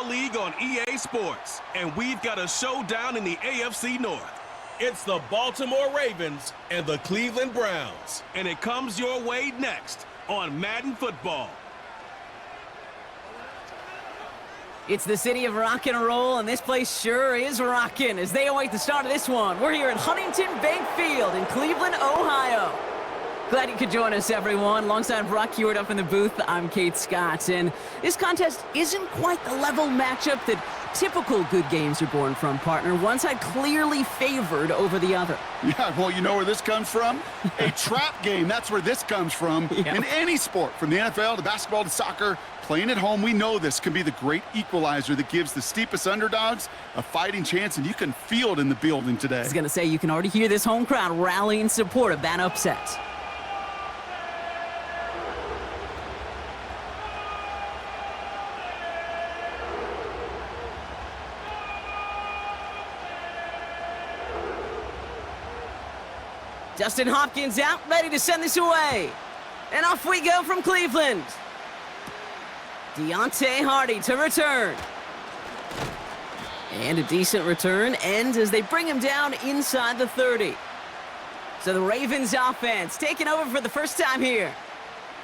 League on EA Sports, and we've got a showdown in the AFC North. It's the Baltimore Ravens and the Cleveland Browns, and it comes your way next on Madden Football. It's the city of rock and roll, and this place sure is rocking as they await the start of this one. We're here at Huntington Bank Field in Cleveland, Ohio. Glad you could join us, everyone. Alongside Brock Hewitt up in the booth, I'm Kate Scott. And this contest isn't quite the level matchup that typical good games are born from, partner. One side clearly favored over the other. Yeah, well, you know where this comes from? A trap game. That's where this comes from. Yep. In any sport, from the NFL to basketball to soccer, playing at home, we know this can be the great equalizer that gives the steepest underdogs a fighting chance, and you can feel it in the building today. I was going to say, you can already hear this home crowd rallying in support of that upset. Justin Hopkins out, ready to send this away. And off we go from Cleveland. Deontay Hardy to return. And a decent return ends as they bring him down inside the 30. So the Ravens offense taking over for the first time here.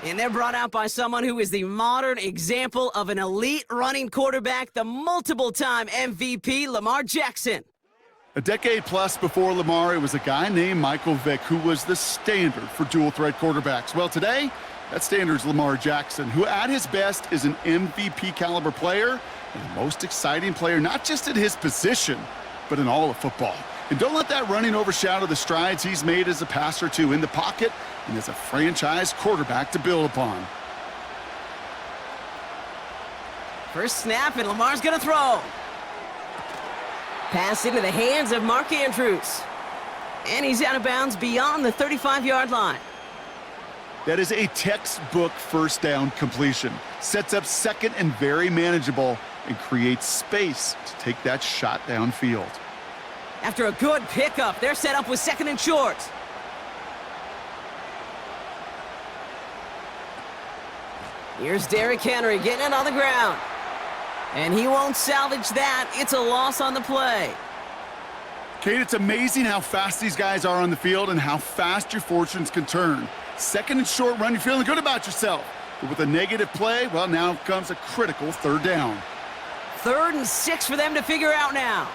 And they're brought out by someone who is the modern example of an elite running quarterback, the multiple-time MVP, Lamar Jackson. A decade plus before Lamar, it was a guy named Michael Vick who was the standard for dual-threat quarterbacks. Well, today, that standard is Lamar Jackson, who at his best is an MVP-caliber player and the most exciting player, not just at his position, but in all of football. And don't let that running overshadow the strides he's made as a passer, too, in the pocket and as a franchise quarterback to build upon. First snap, and Lamar's going to throw. Pass into the hands of Mark Andrews. And he's out of bounds beyond the 35-yard line. That is a textbook first down completion. Sets up second and very manageable and creates space to take that shot downfield. After a good pickup, they're set up with second and short. Here's Derrick Henry getting it on the ground. And he won't salvage that. It's a loss on the play. Kate, it's amazing how fast these guys are on the field and how fast your fortunes can turn. Second and short run, you're feeling good about yourself. But with a negative play, well, now comes a critical third down. 3rd and 6 for them to figure out now.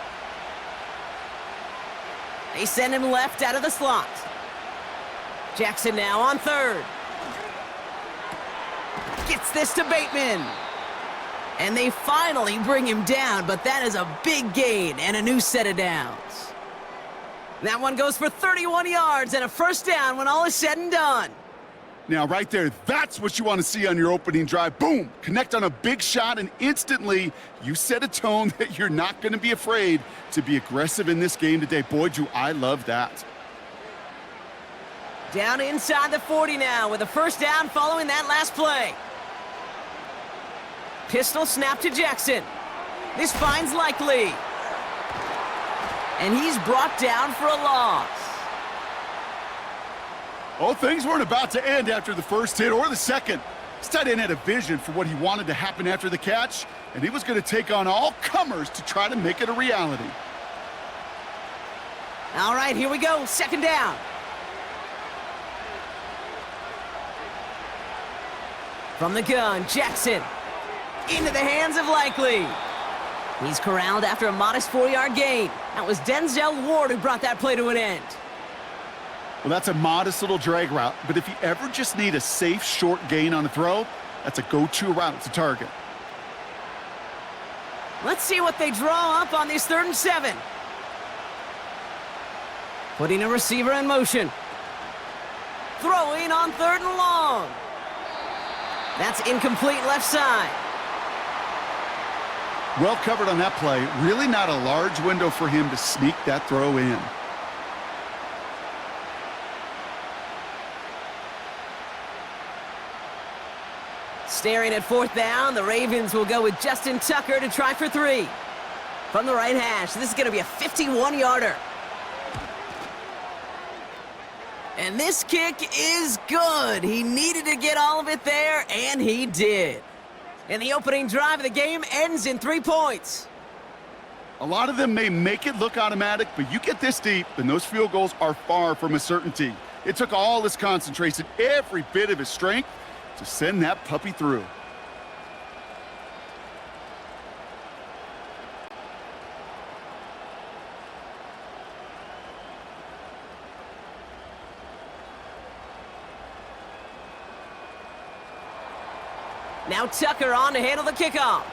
They send him left out of the slot. Jackson now on 3rd. Gets this to Bateman. And they finally bring him down, but that is a big gain and a new set of downs. That one goes for 31 yards and a first down when all is said and done. Now, right there, that's what you want to see on your opening drive. Boom! Connect on a big shot, and instantly you set a tone that you're not going to be afraid to be aggressive in this game today. Boy, do I love that. Down inside the 40 now with a first down following that last play. Pistol snap to Jackson. This finds Likely. And he's brought down for a loss. Oh, things weren't about to end after the first hit or the second. This tight end had a vision for what he wanted to happen after the catch, and he was going to take on all comers to try to make it a reality. All right, here we go. Second down. From the gun, Jackson. Into the hands of Likely. He's corralled after a modest 4-yard gain. That was Denzel Ward who brought that play to an end. Well, that's a modest little drag route, but if you ever just need a safe, short gain on a throw, that's a go-to route to target. Let's see what they draw up on this 3rd and 7. Putting a receiver in motion. Throwing on 3rd and long. That's incomplete left side. Well covered on that play. Really not a large window for him to sneak that throw in. Staring at 4th down, the Ravens will go with Justin Tucker to try for 3. From the right hash, this is going to be a 51-yarder. And this kick is good. He needed to get all of it there, and he did. And the opening drive of the game ends in 3 points. A lot of them may make it look automatic, but you get this deep, and those field goals are far from a certainty. It took all his concentration, every bit of his strength, to send that puppy through. Now Tucker on to handle the kickoff.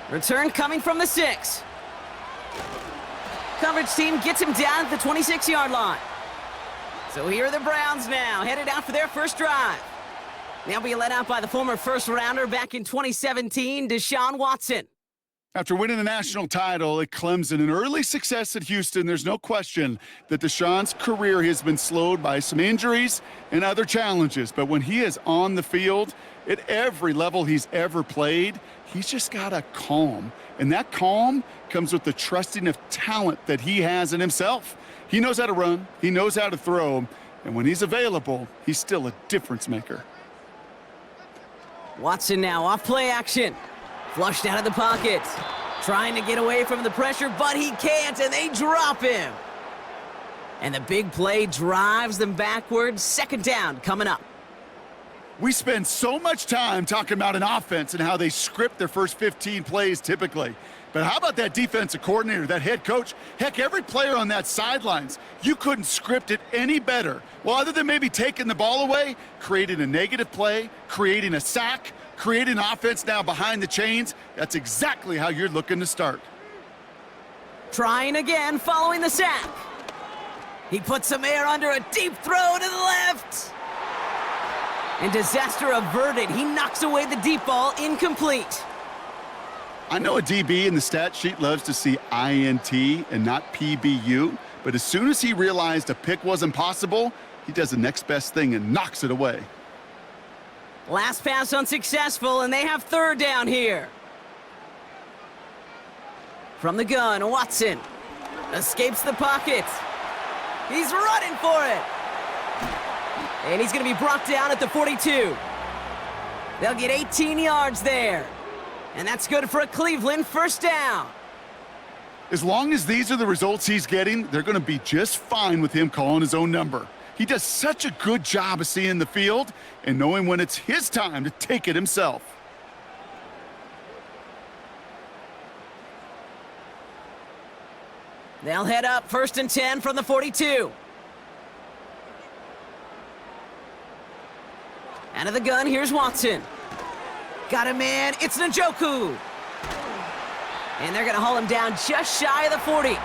Return coming from the 6. Coverage team gets him down at the 26-yard line. So here are the Browns now, headed out for their first drive. They'll be led out by the former first-rounder back in 2017, Deshaun Watson. After winning the national title at Clemson and early success at Houston, there's no question that Deshaun's career has been slowed by some injuries and other challenges. But when he is on the field, at every level he's ever played, he's just got a calm. And that calm comes with the trusting of talent that he has in himself. He knows how to run, he knows how to throw, and when he's available, he's still a difference maker. Watson now off play action. Flushed out of the pocket. Trying to get away from the pressure, but he can't, and they drop him. And the big play drives them backwards. Second down coming up. We spend so much time talking about an offense and how they script their first 15 plays typically. But how about that defensive coordinator, that head coach? Heck, every player on that sidelines, you couldn't script it any better. Well, other than maybe taking the ball away, creating a negative play, creating a sack, creating offense now behind the chains, that's exactly how you're looking to start. Trying again following the sack. He puts some air under a deep throw to the left. And disaster averted. He knocks away the deep ball, incomplete. I know a DB in the stat sheet loves to see INT and not PBU, but as soon as he realized a pick wasn't possible, he does the next best thing and knocks it away. Last pass unsuccessful, and they have third down here. From the gun, Watson escapes the pocket. He's running for it. And he's going to be brought down at the 42. They'll get 18 yards there. And that's good for a Cleveland first down. As long as these are the results he's getting, they're going to be just fine with him calling his own number. He does such a good job of seeing the field and knowing when it's his time to take it himself. They'll head up 1st and 10 from the 42. Out of the gun, here's Watson. Got a man, it's Njoku. And they're gonna haul him down just shy of the 40.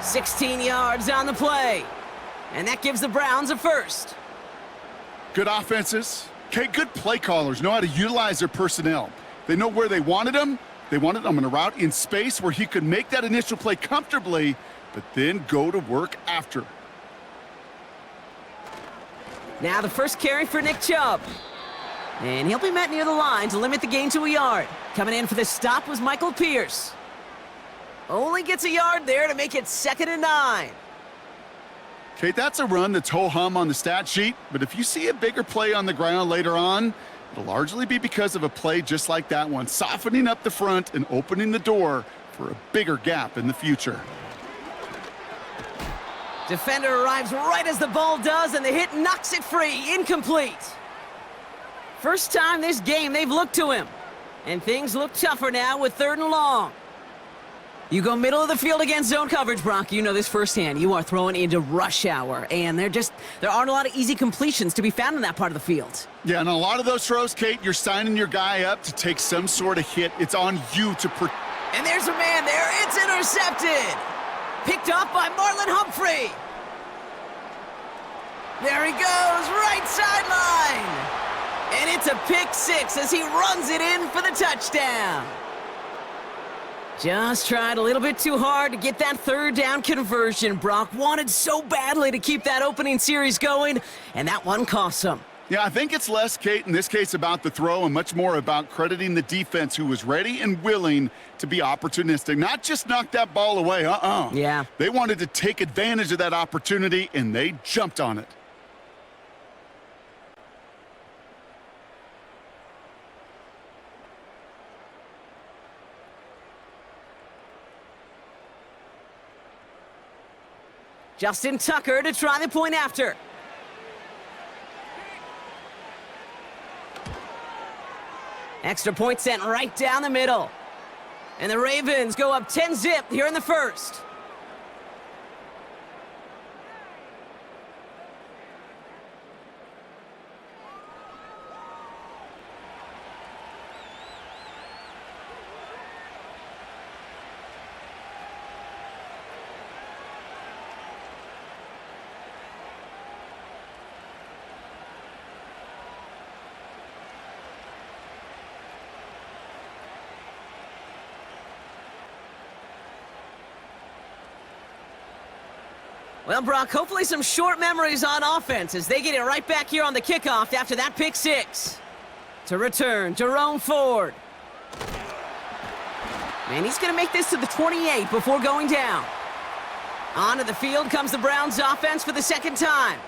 16 yards on the play. And that gives the Browns a first. Good offenses. Okay, good play callers know how to utilize their personnel. They know where they wanted him. They wanted him on a route in space where he could make that initial play comfortably, but then go to work after. Now the first carry for Nick Chubb. And he'll be met near the line to limit the gain to a yard. Coming in for the stop was Michael Pierce. Only gets a yard there to make it 2nd and 9. Okay, that's a run that's ho-hum on the stat sheet, but if you see a bigger play on the ground later on, it'll largely be because of a play just like that one, softening up the front and opening the door for a bigger gap in the future. Defender arrives right as the ball does, and the hit knocks it free, incomplete. First time this game they've looked to him, and things look tougher now with 3rd and long. You go middle of the field against zone coverage, Brock. You know this firsthand. You are throwing into rush hour, and there aren't a lot of easy completions to be found in that part of the field. Yeah, and a lot of those throws, Kate, you're signing your guy up to take some sort of hit. It's on you to protect. And there's a man there. It's intercepted. Picked off by Marlon Humphrey. There he goes, right sideline. And it's a pick 6 as he runs it in for the touchdown. Just tried a little bit too hard to get that 3rd down conversion. Brock wanted so badly to keep that opening series going, and that one cost him. Yeah, I think it's less, Kate, in this case about the throw and much more about crediting the defense who was ready and willing to be opportunistic. Not just knock that ball away, Yeah. They wanted to take advantage of that opportunity, and they jumped on it. Justin Tucker to try the point after. Extra point sent right down the middle. And the Ravens go up 10-zip here in the first. Well, Brock, hopefully some short memories on offense as they get it right back here on the kickoff after that pick six. To return, Jerome Ford. And he's going to make this to the 28 before going down. Onto the field comes the Browns offense for the second time.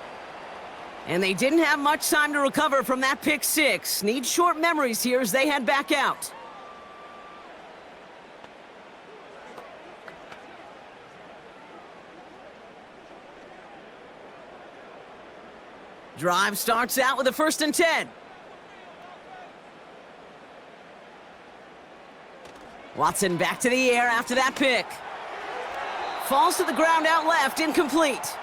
And they didn't have much time to recover from that pick six. Need short memories here as they head back out. Drive starts out with a 1st and 10. Watson back to the air after that pick. Falls to the ground out left, incomplete.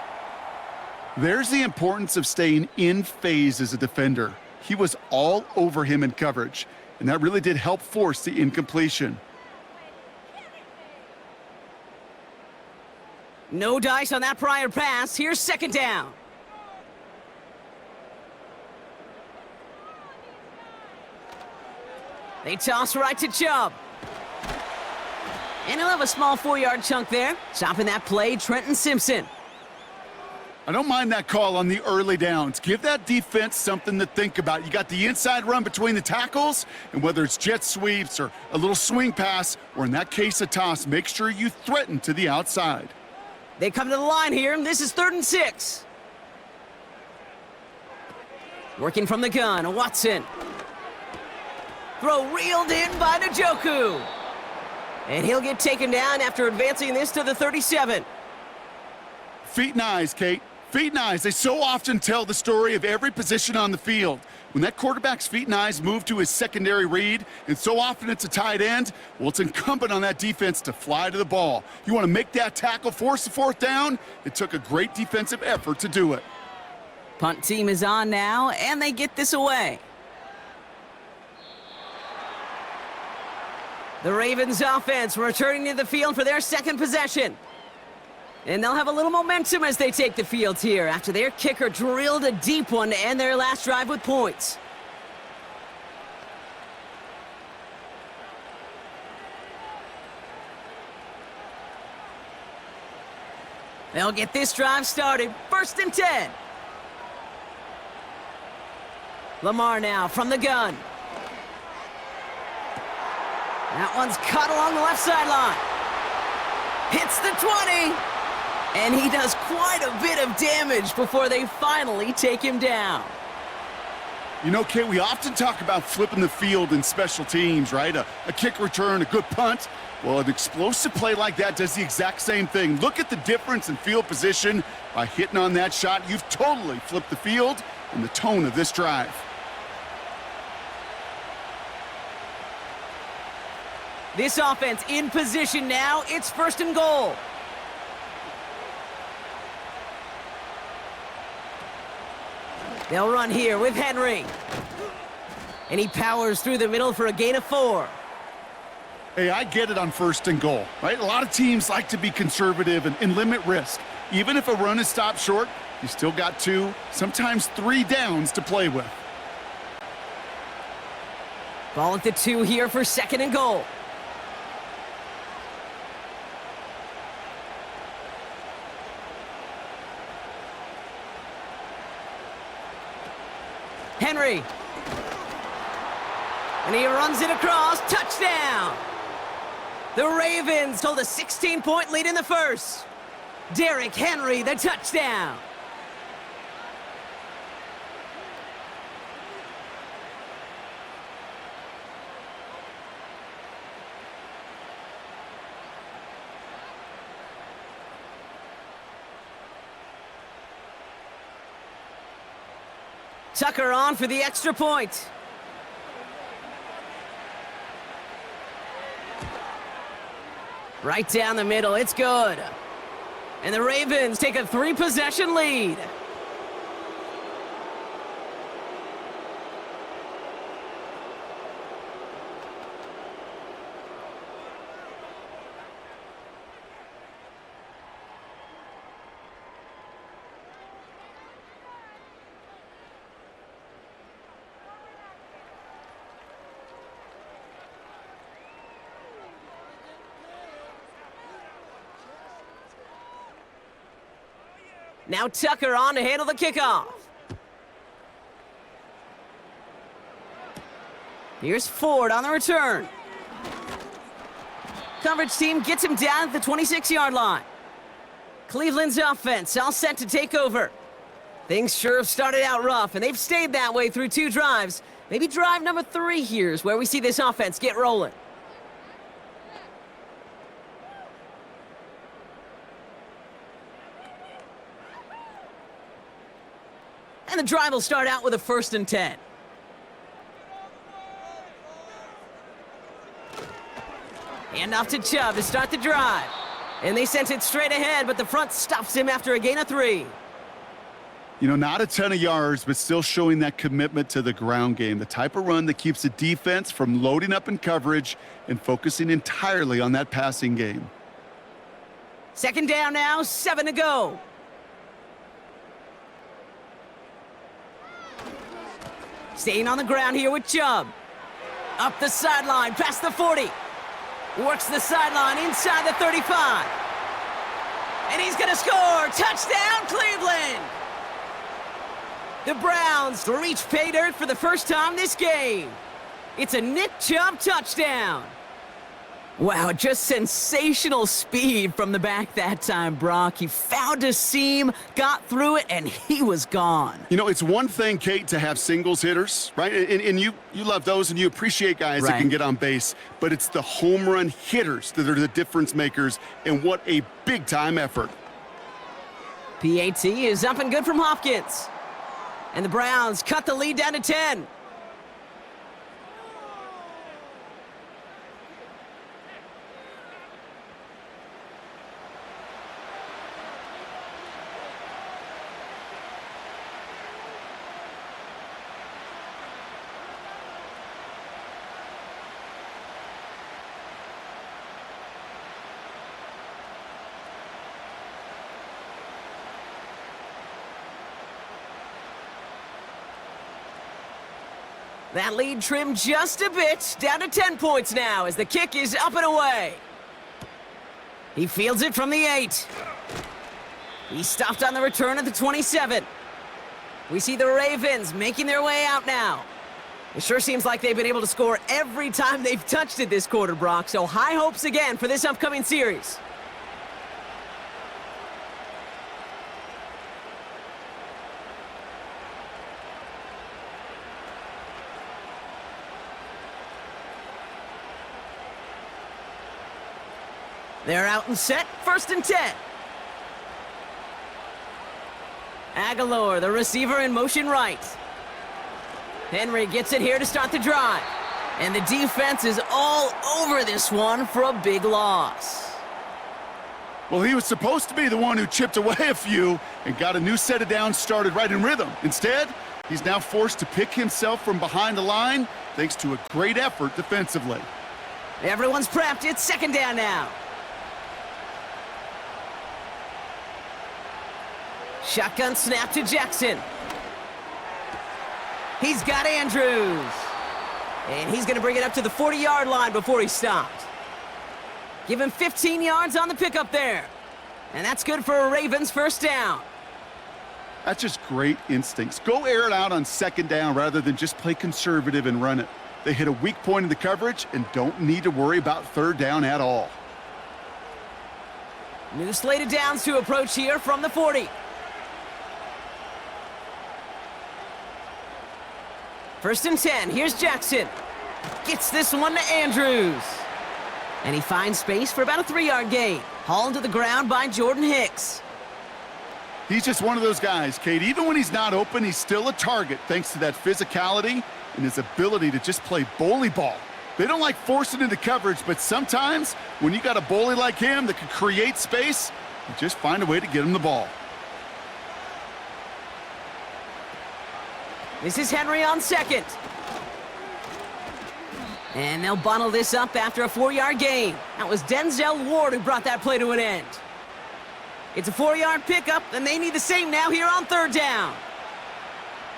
There's the importance of staying in phase as a defender. He was all over him in coverage, and that really did help force the incompletion. No dice on that prior pass. Here's 2nd down. They toss right to Chubb. And he'll have a small 4-yard chunk there. Stopping that play, Trenton Simpson. I don't mind that call on the early downs. Give that defense something to think about. You got the inside run between the tackles, and whether it's jet sweeps or a little swing pass, or in that case, a toss, make sure you threaten to the outside. They come to the line here, and this is 3rd and 6. Working from the gun, Watson. Throw reeled in by Njoku. And he'll get taken down after advancing this to the 37. Feet and eyes, Kate. Feet and eyes. They so often tell the story of every position on the field. When that quarterback's feet and eyes move to his secondary read, and so often it's a tight end, well, it's incumbent on that defense to fly to the ball. You want to make that tackle, force the 4th down? It took a great defensive effort to do it. Punt team is on now, and they get this away. The Ravens offense returning to the field for their 2nd possession. And they'll have a little momentum as they take the field here after their kicker drilled a deep one to end their last drive with points. They'll get this drive started. 1st and 10. Lamar now from the gun. That one's cut along the left sideline. Hits the 20. And he does quite a bit of damage before they finally take him down. You know, Kate, we often talk about flipping the field in special teams, right? A kick return, a good punt. Well, an explosive play like that does the exact same thing. Look at the difference in field position. By hitting on that shot, you've totally flipped the field and the tone of this drive. This offense in position now. It's 1st and goal. They'll run here with Henry. And he powers through the middle for a gain of 4. Hey, I get it on 1st and goal, right? A lot of teams like to be conservative and limit risk. Even if a run is stopped short, you still got 2, sometimes 3 downs to play with. Ball at the 2 here for 2nd and goal. Henry. And he runs it across. Touchdown. The Ravens hold a 16-point lead in the first. Derrick Henry, the touchdown. Tucker on for the extra point. Right down the middle, it's good. And the Ravens take a 3-possession lead. Now Tucker on to handle the kickoff. Here's Ford on the return. Coverage team gets him down at the 26-yard line. Cleveland's offense all set to take over. Things sure have started out rough, and they've stayed that way through 2 drives. Maybe drive number 3 here is where we see this offense get rolling. And the drive will start out with a 1st and 10. And off to Chubb to start the drive. And they sent it straight ahead, but the front stops him after a gain of 3. You know, not a ton of yards, but still showing that commitment to the ground game. The type of run that keeps the defense from loading up in coverage and focusing entirely on that passing game. 2nd down now, 7 to go. Staying on the ground here with Chubb. Up the sideline, past the 40. Works the sideline inside the 35. And he's going to score. Touchdown, Cleveland! The Browns reach pay dirt for the first time this game. It's a Nick Chubb touchdown. Wow, just sensational speed from the back that time, Brock. He found a seam, got through it, and he was gone. You know, it's one thing, Kate, to have singles hitters, right? And you love those, and you appreciate guys that can get on base. But it's the home run hitters that are the difference makers, and what a big-time effort. PAT is up and good from Hopkins. And the Browns cut the lead down to 10. That lead trimmed just a bit, down to 10 points now as the kick is up and away. He fields it from the 8. He stopped on the return at the 27. We see the Ravens making their way out now. It sure seems like they've been able to score every time they've touched it this quarter, Brock, so high hopes again for this upcoming series. They're out and set, 1st and 10. Aguilar, the receiver, in motion right. Henry gets it here to start the drive. And the defense is all over this one for a big loss. Well, he was supposed to be the one who chipped away a few and got a new set of downs started right in rhythm. Instead, he's now forced to pick himself from behind the line thanks to a great effort defensively. Everyone's prepped. It's 2nd down now. Shotgun snap to Jackson. He's got Andrews. And he's going to bring it up to the 40-yard line before he stopped. Give him 15 yards on the pickup there. And that's good for a Ravens 1st down. That's just great instincts. Go air it out on 2nd down rather than just play conservative and run it. They hit a weak point in the coverage and don't need to worry about 3rd down at all. New slate of downs to approach here from the 40. 1st and 10, here's Jackson. Gets this one to Andrews. And he finds space for about a 3-yard gain. Hauled to the ground by Jordan Hicks. He's just one of those guys, Kate. Even when he's not open, he's still a target thanks to that physicality and his ability to just play bully ball. They don't like forcing into coverage, but sometimes when you got a bully like him that can create space, you just find a way to get him the ball. This is Henry on second. And they'll bundle this up after a 4-yard gain. That was Denzel Ward who brought that play to an end. It's a 4-yard pickup, and they need the same now here on third down.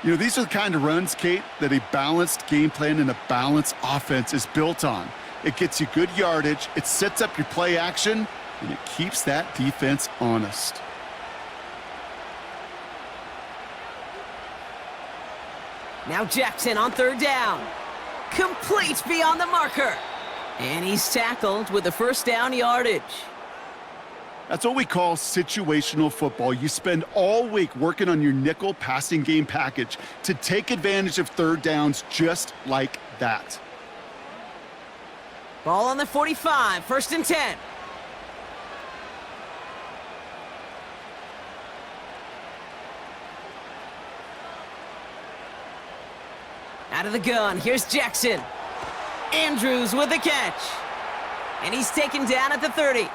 You know, these are the kind of runs, Kate, that a balanced game plan and a balanced offense is built on. It gets you good yardage, it sets up your play action, and it keeps that defense honest. Now Jackson on third down. Complete beyond the marker. And he's tackled with the first down yardage. That's what we call situational football. You spend all week working on your nickel passing game package to take advantage of third downs just like that. Ball on the 45, 1st and 10. Out of the gun, here's Jackson. Andrews with the catch. And he's taken down at the 30.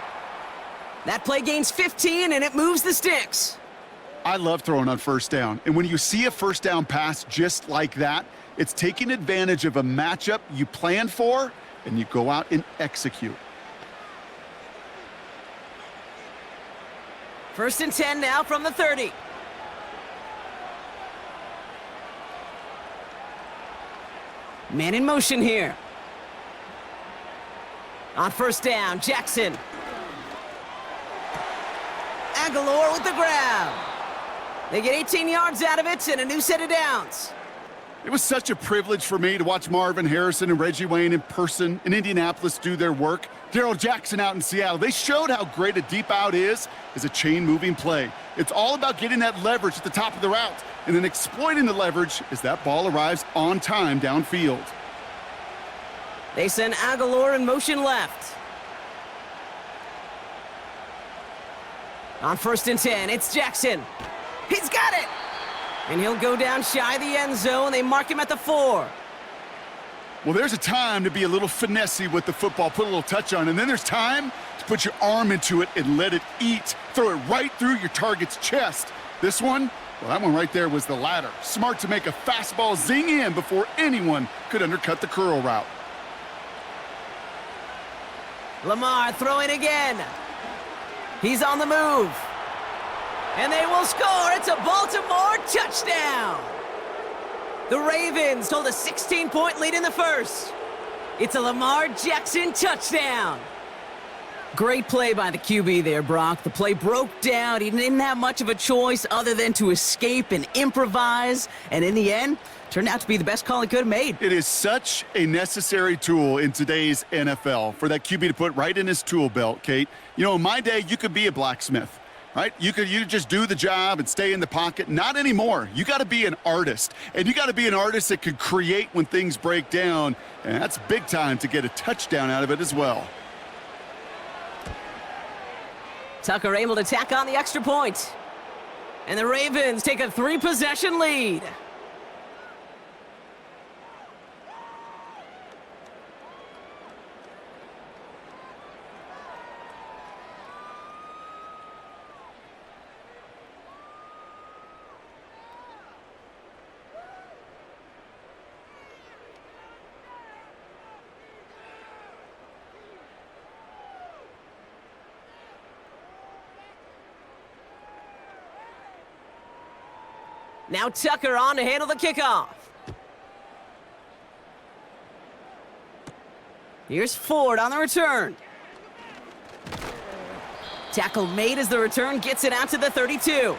That play gains 15, and it moves the sticks. I love throwing on first down. And when you see a first down pass just like that, it's taking advantage of a matchup you plan for, and you go out and execute. 1st and 10 now from the 30. Man in motion here. On first down, Jackson. Aguilar with the grab. They get 18 yards out of it and a new set of downs. It was such a privilege for me to watch Marvin Harrison and Reggie Wayne in person in Indianapolis do their work. Darrell Jackson out in Seattle. They showed how great a deep out is as a chain-moving play. It's all about getting that leverage at the top of the route and then exploiting the leverage as that ball arrives on time downfield. They send Aguilar in motion left. On 1st and 10, it's Jackson. He's got it! And he'll go down shy of the end zone. They mark him at the 4. Well, there's a time to be a little finessey with the football, put a little touch on, and then there's time to put your arm into it and let it eat. Throw it right through your target's chest. This one, well, that one right there was the latter. Smart to make a fastball zing in before anyone could undercut the curl route. Lamar throwing again. He's on the move. And they will score. It's a Baltimore touchdown. The Ravens hold a 16-point lead in the first. It's a Lamar Jackson touchdown. Great play by the QB there, Brock. The play broke down. He didn't have much of a choice other than to escape and improvise. And in the end, turned out to be the best call he could have made. It is such a necessary tool in today's NFL for that QB to put right in his tool belt, Kate. You know, in my day, you could be a blacksmith, right? You could just do the job and stay in the pocket. Not anymore. You got to be an artist, and you got to be an artist that could create when things break down, and that's big time to get a touchdown out of it as well. Tucker able to tack on the extra point. And the Ravens take a 3-possession lead. Now Tucker on to handle the kickoff. Here's Ford on the return. Tackle made as the return gets it out to the 32.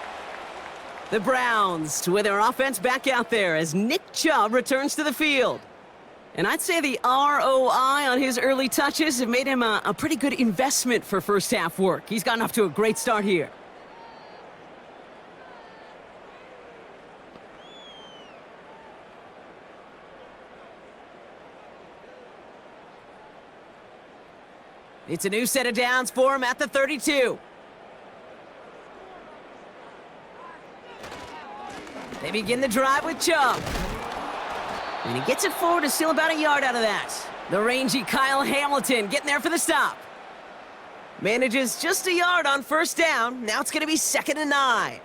The Browns with their offense back out there as Nick Chubb returns to the field. And I'd say the ROI on his early touches have made him a pretty good investment for first half work. He's gotten off to a great start here. It's a new set of downs for him at the 32. begin the drive with Chubb. And he gets it forward to steal about a yard out of that. The rangy Kyle Hamilton getting there for the stop. Manages just a yard on first down. Now it's going to be 2nd and 9.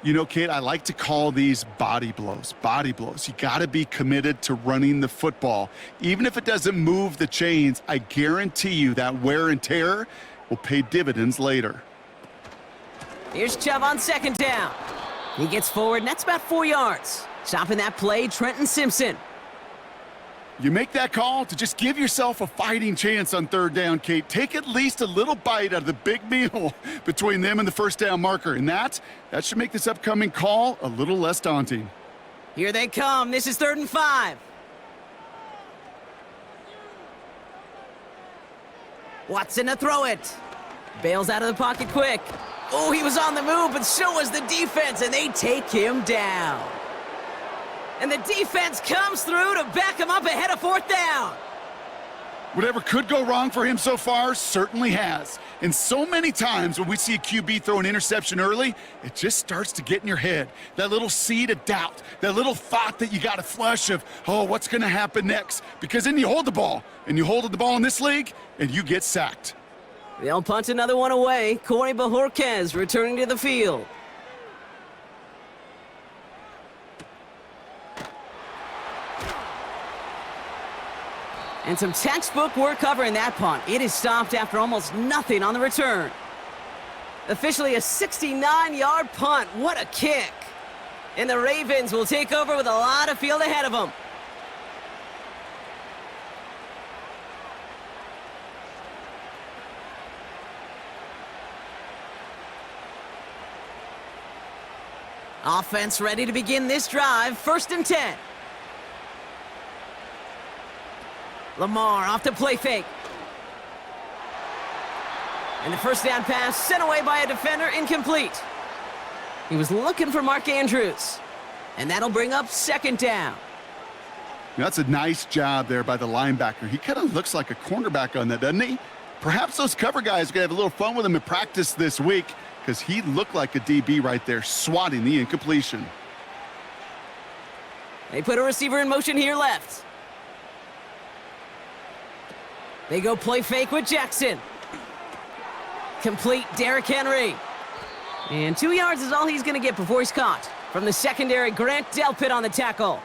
You know, Kate, I like to call these body blows. Body blows. You got to be committed to running the football. Even if it doesn't move the chains, I guarantee you that wear and tear will pay dividends later. Here's Chubb on 2nd down. He gets forward, and that's about 4 yards. Stopping that play, Trenton Simpson. You make that call to just give yourself a fighting chance on 3rd down, Kate. Take at least a little bite out of the big meal between them and the first down marker. And that should make this upcoming call a little less daunting. Here they come. This is 3rd and 5. Watson to throw it. Bails out of the pocket quick. Oh, he was on the move, but so was the defense, and they take him down. And the defense comes through to back him up ahead of 4th down. Whatever could go wrong for him so far certainly has. And so many times when we see a QB throw an interception early, it just starts to get in your head. That little seed of doubt, that little thought that you got a flush of, oh, what's going to happen next? Because then you hold the ball, and you hold the ball in this league, and you get sacked. They'll punt another one away. Corey Bajorquez returning to the field. And some textbook work covering that punt. It is stopped after almost nothing on the return. Officially a 69-yard punt. What a kick. And the Ravens will take over with a lot of field ahead of them. Offense ready to begin this drive. 1st and 10. Lamar off the play fake. And the first down pass sent away by a defender, incomplete. He was looking for Mark Andrews. And that'll bring up 2nd down. That's a nice job there by the linebacker. He kind of looks like a cornerback on that, doesn't he? Perhaps those cover guys are going to have a little fun with him in practice this week because he looked like a DB right there, swatting the incompletion. They put a receiver in motion here left. They go play fake with Jackson. Complete Derrick Henry. And 2 yards is all he's going to get before he's caught. From the secondary, Grant Delpit on the tackle.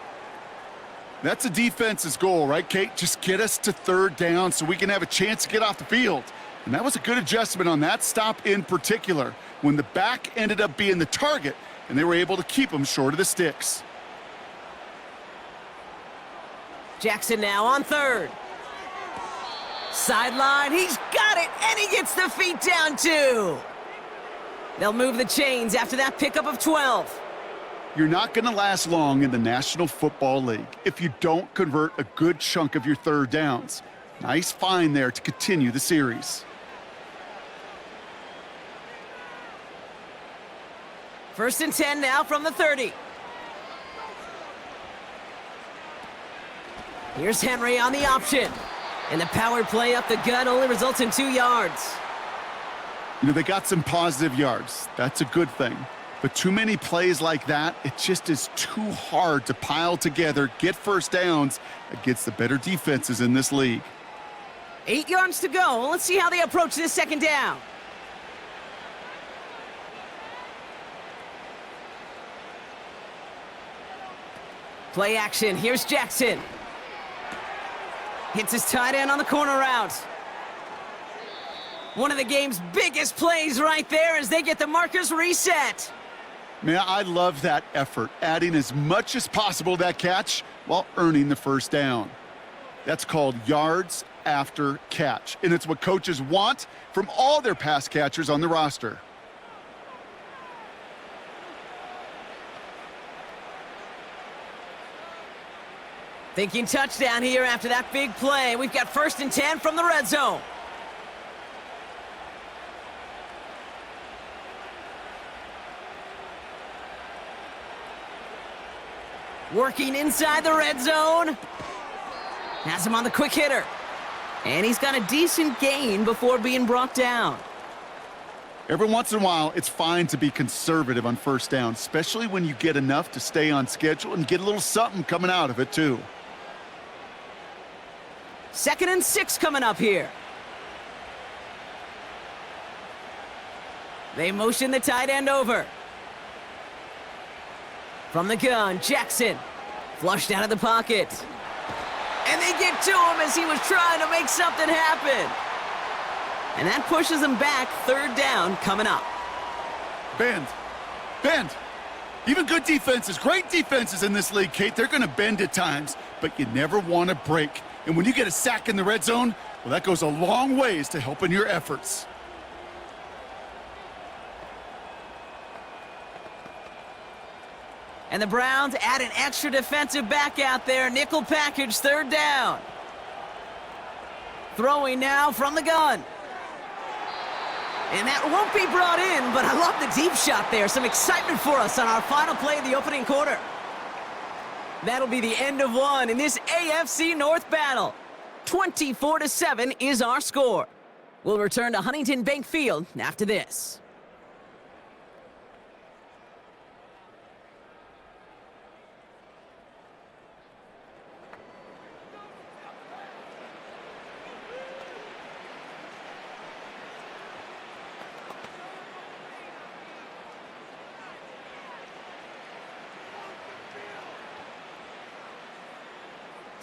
That's a defense's goal, right, Kate? Just get us to 3rd down so we can have a chance to get off the field. And that was a good adjustment on that stop in particular, when the back ended up being the target, and they were able to keep him short of the sticks. Jackson now on 3rd. Sideline, he's got it, and he gets the feet down too. They'll move the chains after that pickup of 12. You're not going to last long in the National Football League if you don't convert a good chunk of your 3rd downs. Nice find there to continue the series. 1st and 10 now from the 30. Here's Henry on the option. And the power play up the gut only results in 2 yards. You know, they got some positive yards. That's a good thing. But too many plays like that, it just is too hard to pile together, get first downs against the better defenses in this league. 8 yards to go. Let's see how they approach this 2nd down. Play action. Here's Jackson. Hits his tight end on the corner route. One of the game's biggest plays right there as they get the markers reset. Man, I love that effort, adding as much as possible to that catch while earning the first down. That's called yards after catch, and it's what coaches want from all their pass catchers on the roster. Thinking touchdown here after that big play. We've got 1st and 10 from the red zone. Working inside the red zone. Has him on the quick hitter. And he's got a decent gain before being brought down. Every once in a while, it's fine to be conservative on first down, especially when you get enough to stay on schedule and get a little something coming out of it, too. 2nd and 6 coming up here. They motion the tight end over. From the gun, Jackson. Flushed out of the pocket. And they get to him as he was trying to make something happen. And that pushes him back. 3rd down coming up. Bend. Bend. Even good defenses, great defenses in this league, Kate, they're going to bend at times, but you never want to break. And when you get a sack in the red zone, well, that goes a long ways to helping your efforts. And the Browns add an extra defensive back out there. Nickel package, 3rd down. Throwing now from the gun. And that won't be brought in, but I love the deep shot there. Some excitement for us on our final play of the opening quarter. That'll be the end of one in this AFC North battle. 24-7 is our score. We'll return to Huntington Bank Field after this.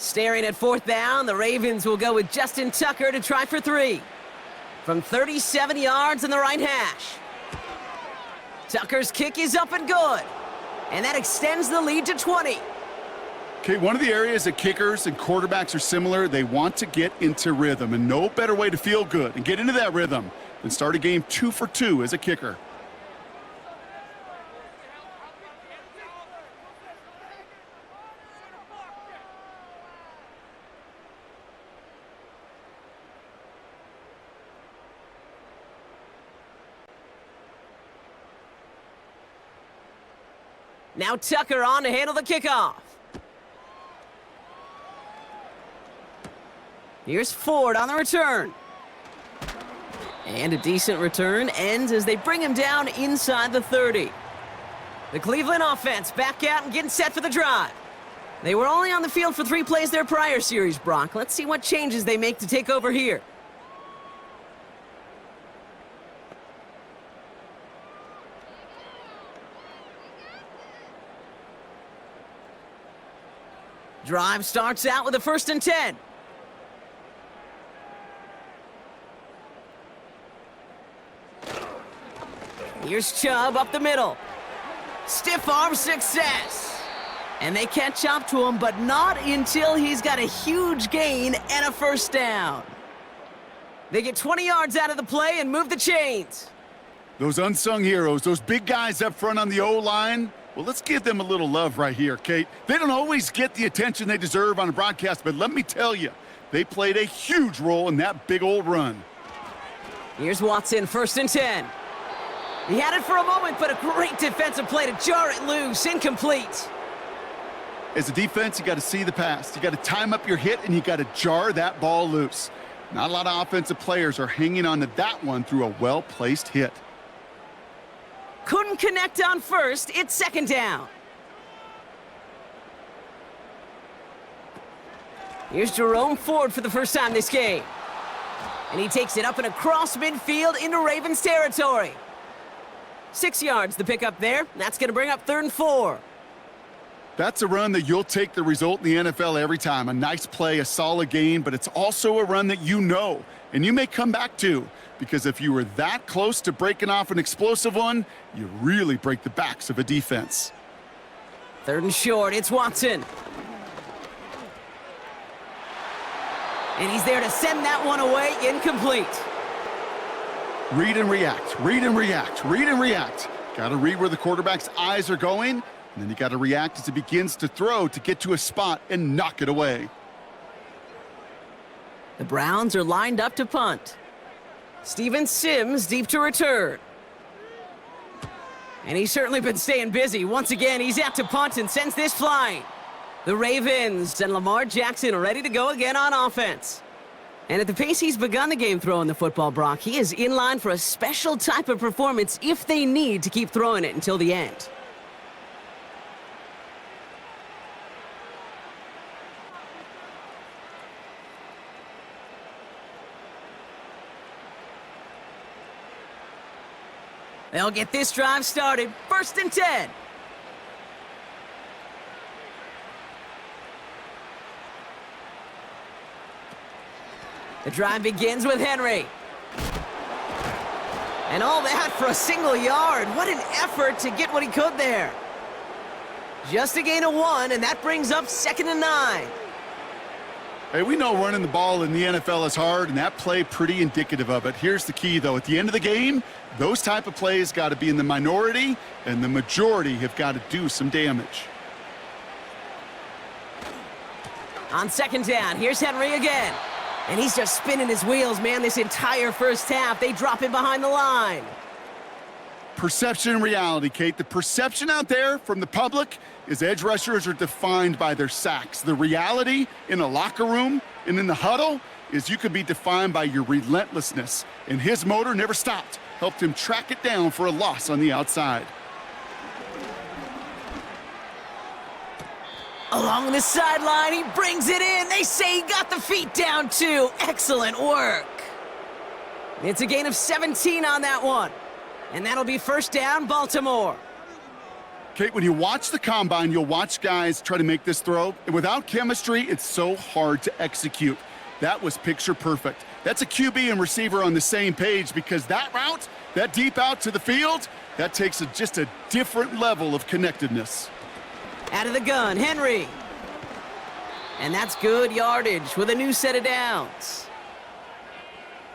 Staring at 4th down, the Ravens will go with Justin Tucker to try for 3. From 37 yards in the right hash. Tucker's kick is up and good. And that extends the lead to 20. Okay, one of the areas that kickers and quarterbacks are similar, they want to get into rhythm. And no better way to feel good and get into that rhythm than start a game 2 for 2 as a kicker. Now Tucker on to handle the kickoff. Here's Ford on the return. And a decent return ends as they bring him down inside the 30. The Cleveland offense back out and getting set for the drive. They were only on the field for 3 plays their prior series, Brock. Let's see what changes they make to take over here. Drive starts out with a 1st and 10. Here's Chubb up the middle. Stiff arm success. And they catch up to him, but not until he's got a huge gain and a 1st down. They get 20 yards out of the play and move the chains. Those unsung heroes, those big guys up front on the O-line, well, let's give them a little love right here, Kate. They don't always get the attention they deserve on a broadcast, but let me tell you, they played a huge role in that big old run. Here's Watson, 1st and 10. He had it for a moment, but a great defensive play to jar it loose, incomplete. As a defense, you got to see the pass. You got to time up your hit, and you got to jar that ball loose. Not a lot of offensive players are hanging on to that one through a well-placed hit. Couldn't connect on 1st, it's 2nd down. Here's Jerome Ford for the first time this game. And he takes it up and across midfield into Ravens territory. 6 yards the pickup there. That's going to bring up 3rd and 4. That's a run that you'll take the result in the NFL every time. A nice play, a solid gain, but it's also a run that you know, and you may come back to, because if you were that close to breaking off an explosive one, you really break the backs of a defense. 3rd and short, it's Watson. And he's there to send that one away, incomplete. Read and react, read and react, read and react. Got to read where the quarterback's eyes are going, and then you got to react as he begins to throw to get to a spot and knock it away. The Browns are lined up to punt. Steven Sims deep to return. And he's certainly been staying busy. Once again, he's out to punt and sends this flying. The Ravens and Lamar Jackson are ready to go again on offense. And at the pace he's begun the game throwing the football, Brock, he is in line for a special type of performance if they need to keep throwing it until the end. They'll get this drive started. 1st and 10. The drive begins with Henry. And all that for a single yard. What an effort to get what he could there. Just a gain of 1, and that brings up 2nd and 9. Hey, we know running the ball in the NFL is hard, and that play pretty indicative of it. Here's the key, though. At the end of the game, those type of plays got to be in the minority, and the majority have got to do some damage. On 2nd down, here's Henry again. And he's just spinning his wheels, man, this entire first half. They drop him behind the line. Perception and reality, Kate. The perception out there from the public is edge rushers are defined by their sacks. The reality in a locker room and in the huddle is you could be defined by your relentlessness. And his motor never stopped. Helped him track it down for a loss on the outside. Along the sideline, he brings it in. They say he got the feet down, too. Excellent work. It's a gain of 17 on that one. And that'll be 1st down, Baltimore. Kate, when you watch the combine, you'll watch guys try to make this throw. And without chemistry, it's so hard to execute. That was picture perfect. That's a QB and receiver on the same page because that route, that deep out to the field, that takes just a different level of connectedness. Out of the gun, Henry. And that's good yardage with a new set of downs.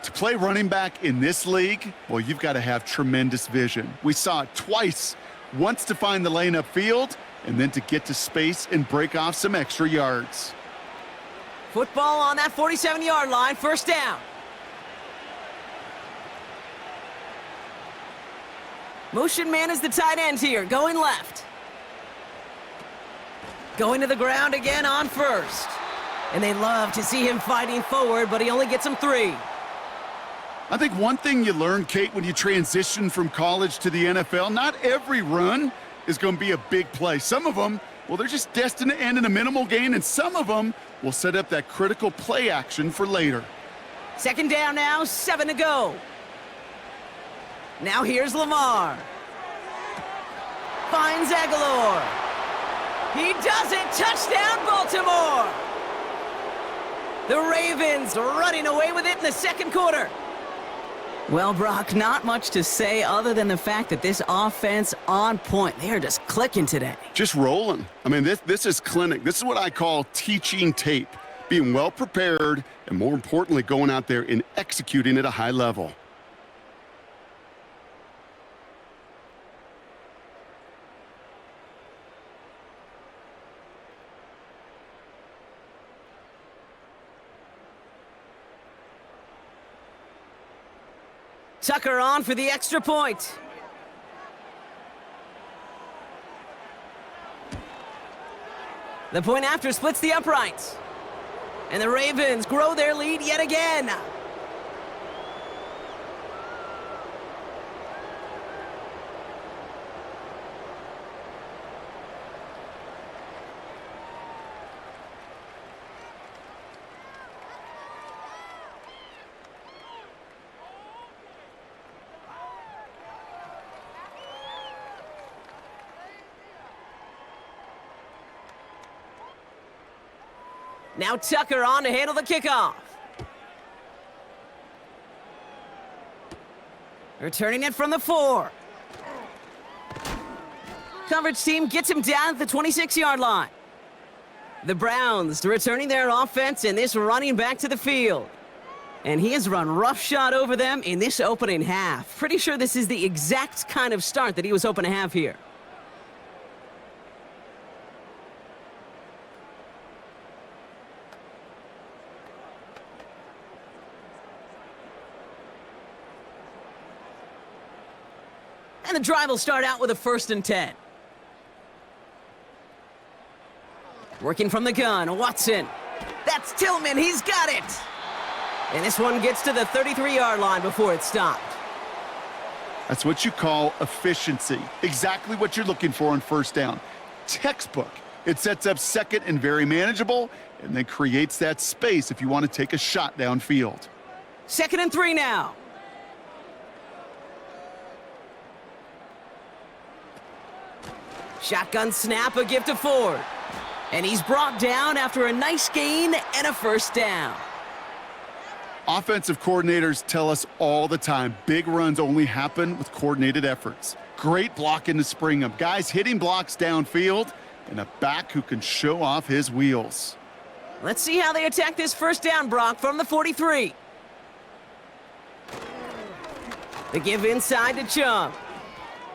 To play running back in this league, well, you've got to have tremendous vision. We saw it twice. Once to find the lane upfield, and then to get to space and break off some extra yards. Football on that 47-yard line, 1st down. Motion man is the tight end here, going left. Going to the ground again on 1st. And they love to see him fighting forward, but he only gets them 3. I think one thing you learn, Kate, when you transition from college to the NFL, not every run is going to be a big play. Some of them, well, they're just destined to end in a minimal gain, and some of them will set up that critical play action for later. 2nd down now, 7 to go. Now here's Lamar. Finds Aguilar. He does it! Touchdown, Baltimore! The Ravens running away with it in the 2nd quarter. Well, Brock, not much to say other than the fact that this offense on point. They are just clicking today. Just rolling. I mean, this is clinic. This is what I call teaching tape. Being well prepared, and more importantly, going out there and executing at a high level. Tucker on for the extra point. The point after splits the uprights. And the Ravens grow their lead yet again. Now Tucker on to handle the kickoff. Returning it from the 4. Coverage team gets him down at the 26-yard line. The Browns returning their offense and this running back to the field. And he has run roughshod over them in this opening half. Pretty sure this is the exact kind of start that he was hoping to have here. And the drive will start out with a 1st and 10. Working from the gun, Watson. That's Tillman, he's got it. And this one gets to the 33-yard line before it stopped. That's what you call efficiency. Exactly what you're looking for on first down. Textbook. It sets up second and very manageable, and then creates that space if you want to take a shot downfield. 2nd and 3 now. Shotgun snap, a give to Ford. And he's brought down after a nice gain and a first down. Offensive coordinators tell us all the time, big runs only happen with coordinated efforts. Great blocking to spring them. Guys hitting blocks downfield, and a back who can show off his wheels. Let's see how they attack this first down, Brock, from the 43. The give inside to Chubb.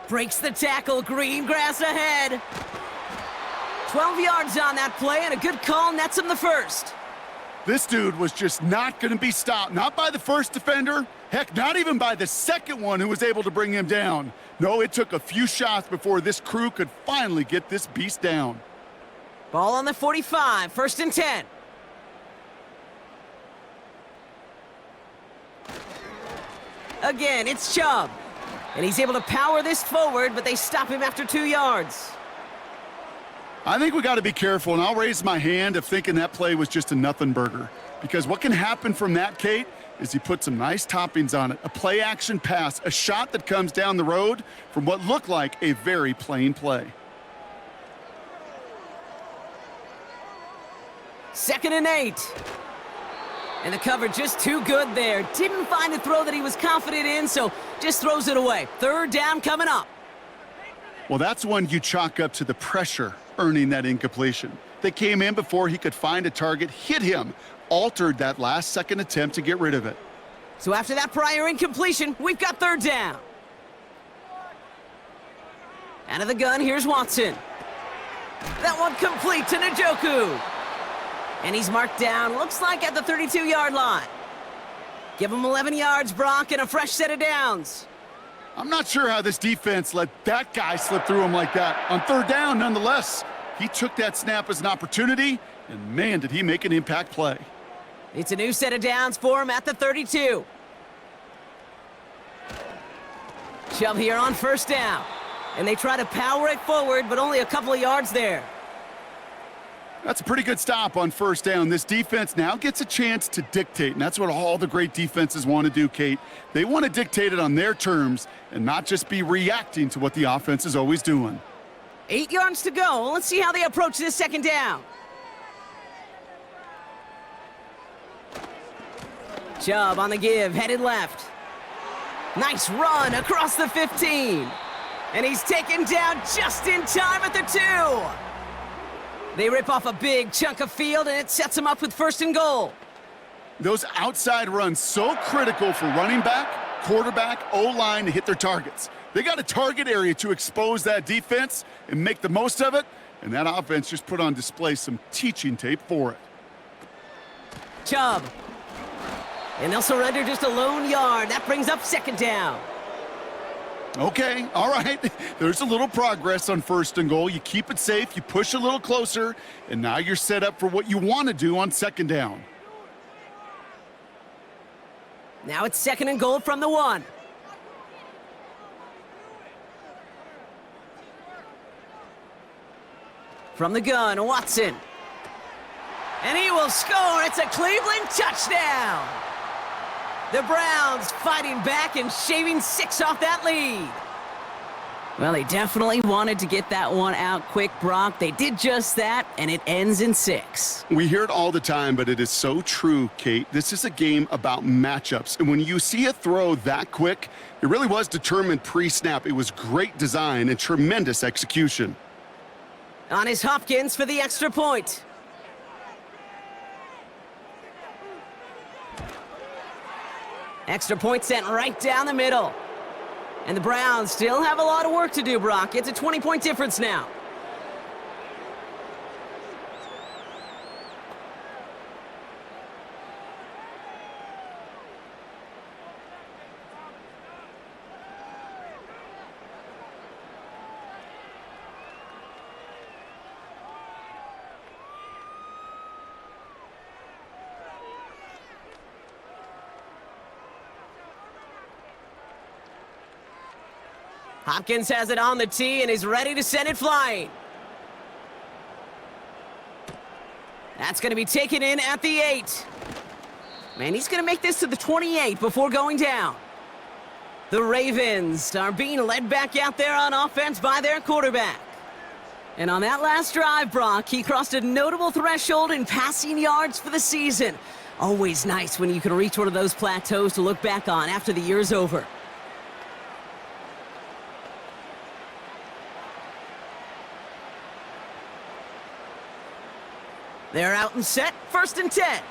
Breaks the tackle, green grass ahead. 12 yards on that play, and a good call nets him the first. This dude was just not going to be stopped. Not by the first defender. Heck, not even by the second one who was able to bring him down. No, it took a few shots before this crew could finally get this beast down. Ball on the 45, 1st and 10. Again, it's Chubb. And he's able to power this forward, but they stop him after 2 yards. I think we got to be careful, and I'll raise my hand of thinking that play was just a nothing burger. Because what can happen from that, Kate, is he put some nice toppings on it. A play-action pass, a shot that comes down the road from what looked like a very plain play. 2nd and 8. And the cover just too good there. Didn't find the throw that he was confident in, so just throws it away. 3rd down coming up. Well, that's one you chalk up to the pressure earning that incompletion. They came in before he could find a target, hit him, altered that last-second attempt to get rid of it. So after that prior incompletion, we've got 3rd down. Out of the gun, here's Watson. That one complete to Njoku. And he's marked down, looks like at the 32-yard line. Give him 11 yards, Brock, and a fresh set of downs. I'm not sure how this defense let that guy slip through him like that. On 3rd down, nonetheless, he took that snap as an opportunity, and man, did he make an impact play. It's a new set of downs for him at the 32. Chubb here on 1st down. And they try to power it forward, but only a couple of yards there. That's a pretty good stop on 1st down. This defense now gets a chance to dictate, and that's what all the great defenses want to do, Kate. They want to dictate it on their terms and not just be reacting to what the offense is always doing. 8 yards to go. Let's see how they approach this 2nd down. Chubb on the give, headed left. Nice run across the 15. And he's taken down just in time at the 2. They rip off a big chunk of field, and it sets them up with 1st and goal. Those outside runs so critical for running back, quarterback, O-line to hit their targets. They got a target area to expose that defense and make the most of it, and that offense just put on display some teaching tape for it. Chubb. And they'll surrender just a lone yard. That brings up 2nd down. Okay, all right. There's a little progress on 1st and goal. You keep it safe, you push a little closer, and now you're set up for what you want to do on 2nd down. Now it's 2nd and goal from the 1. From the gun, Watson. And he will score. It's a Cleveland touchdown. The Browns fighting back and shaving 6 off that lead. Well, they definitely wanted to get that one out quick, Brock. They did just that, and it ends in 6. We hear it all the time, but it is so true, Kate. This is a game about matchups. And when you see a throw that quick, it really was determined pre-snap. It was great design and tremendous execution. On is Hopkins for the extra point. Extra point sent right down the middle. And the Browns still have a lot of work to do, Brock. It's a 20-point difference now. Hopkins has it on the tee and is ready to send it flying. That's going to be taken in at the 8. Man, he's going to make this to the 28 before going down. The Ravens are being led back out there on offense by their quarterback. And on that last drive, Brock, he crossed a notable threshold in passing yards for the season. Always nice when you can reach one of those plateaus to look back on after the year's over. They're out and set, 1st and 10.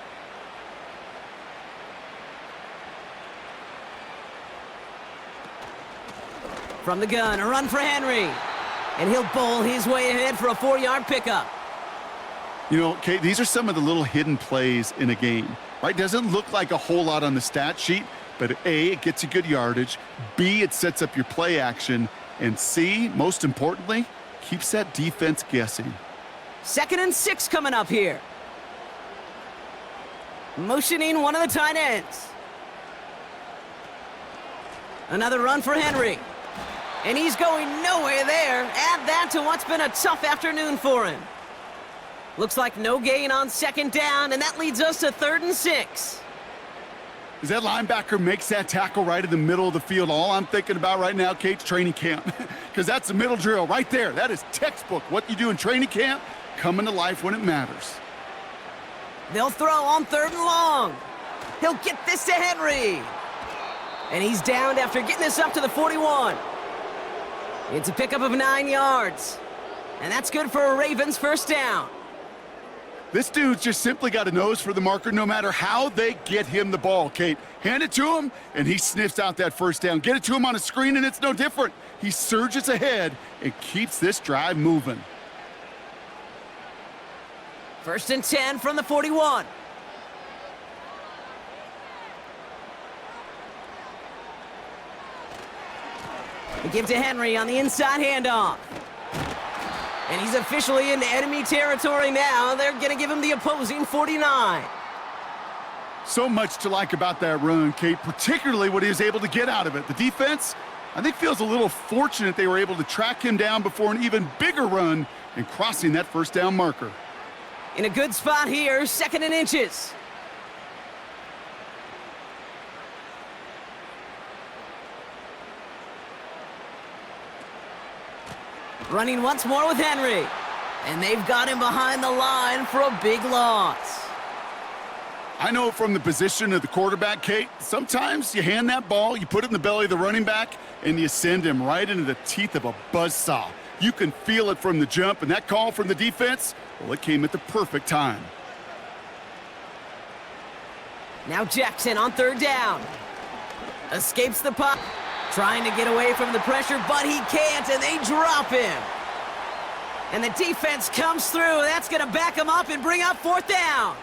From the gun, a run for Henry. And he'll bowl his way ahead for a 4-yard pickup. You know, Kate, these are some of the little hidden plays in a game, right? Doesn't look like a whole lot on the stat sheet, but A, it gets you good yardage. B, it sets up your play action. And C, most importantly, keeps that defense guessing. 2nd and 6 coming up here. Motioning one of the tight ends. Another run for Henry. And he's going nowhere there. Add that to what's been a tough afternoon for him. Looks like no gain on 2nd down, and that leads us to 3rd and 6. As that linebacker makes that tackle right in the middle of the field, all I'm thinking about right now, Kate's training camp. Because that's the middle drill right there. That is textbook. What you do in training camp, coming to life when it matters. They'll throw on 3rd and long. He'll get this to Henry. And he's downed after getting this up to the 41. It's a pickup of 9 yards. And that's good for a Ravens 1st down. This dude's just simply got a nose for the marker no matter how they get him the ball, Kate. Hand it to him, and he sniffs out that 1st down. Get it to him on a screen, and it's no different. He surges ahead and keeps this drive moving. 1st and 10 from the 41. They give to Henry on the inside handoff. And he's officially into enemy territory now. They're going to give him the opposing 49. So much to like about that run, Kate, particularly what he was able to get out of it. The defense, I think, feels a little fortunate they were able to track him down before an even bigger run and crossing that 1st down marker. In a good spot here, 2nd and inches. Running once more with Henry. And they've got him behind the line for a big loss. I know from the position of the quarterback, Kate, sometimes you hand that ball, you put it in the belly of the running back, and you send him right into the teeth of a buzzsaw. You can feel it from the jump, and that call from the defense, well, it came at the perfect time. Now Jackson on 3rd down. Escapes the puck. Trying to get away from the pressure, but he can't, and they drop him. And the defense comes through. That's going to back him up and bring up 4th down.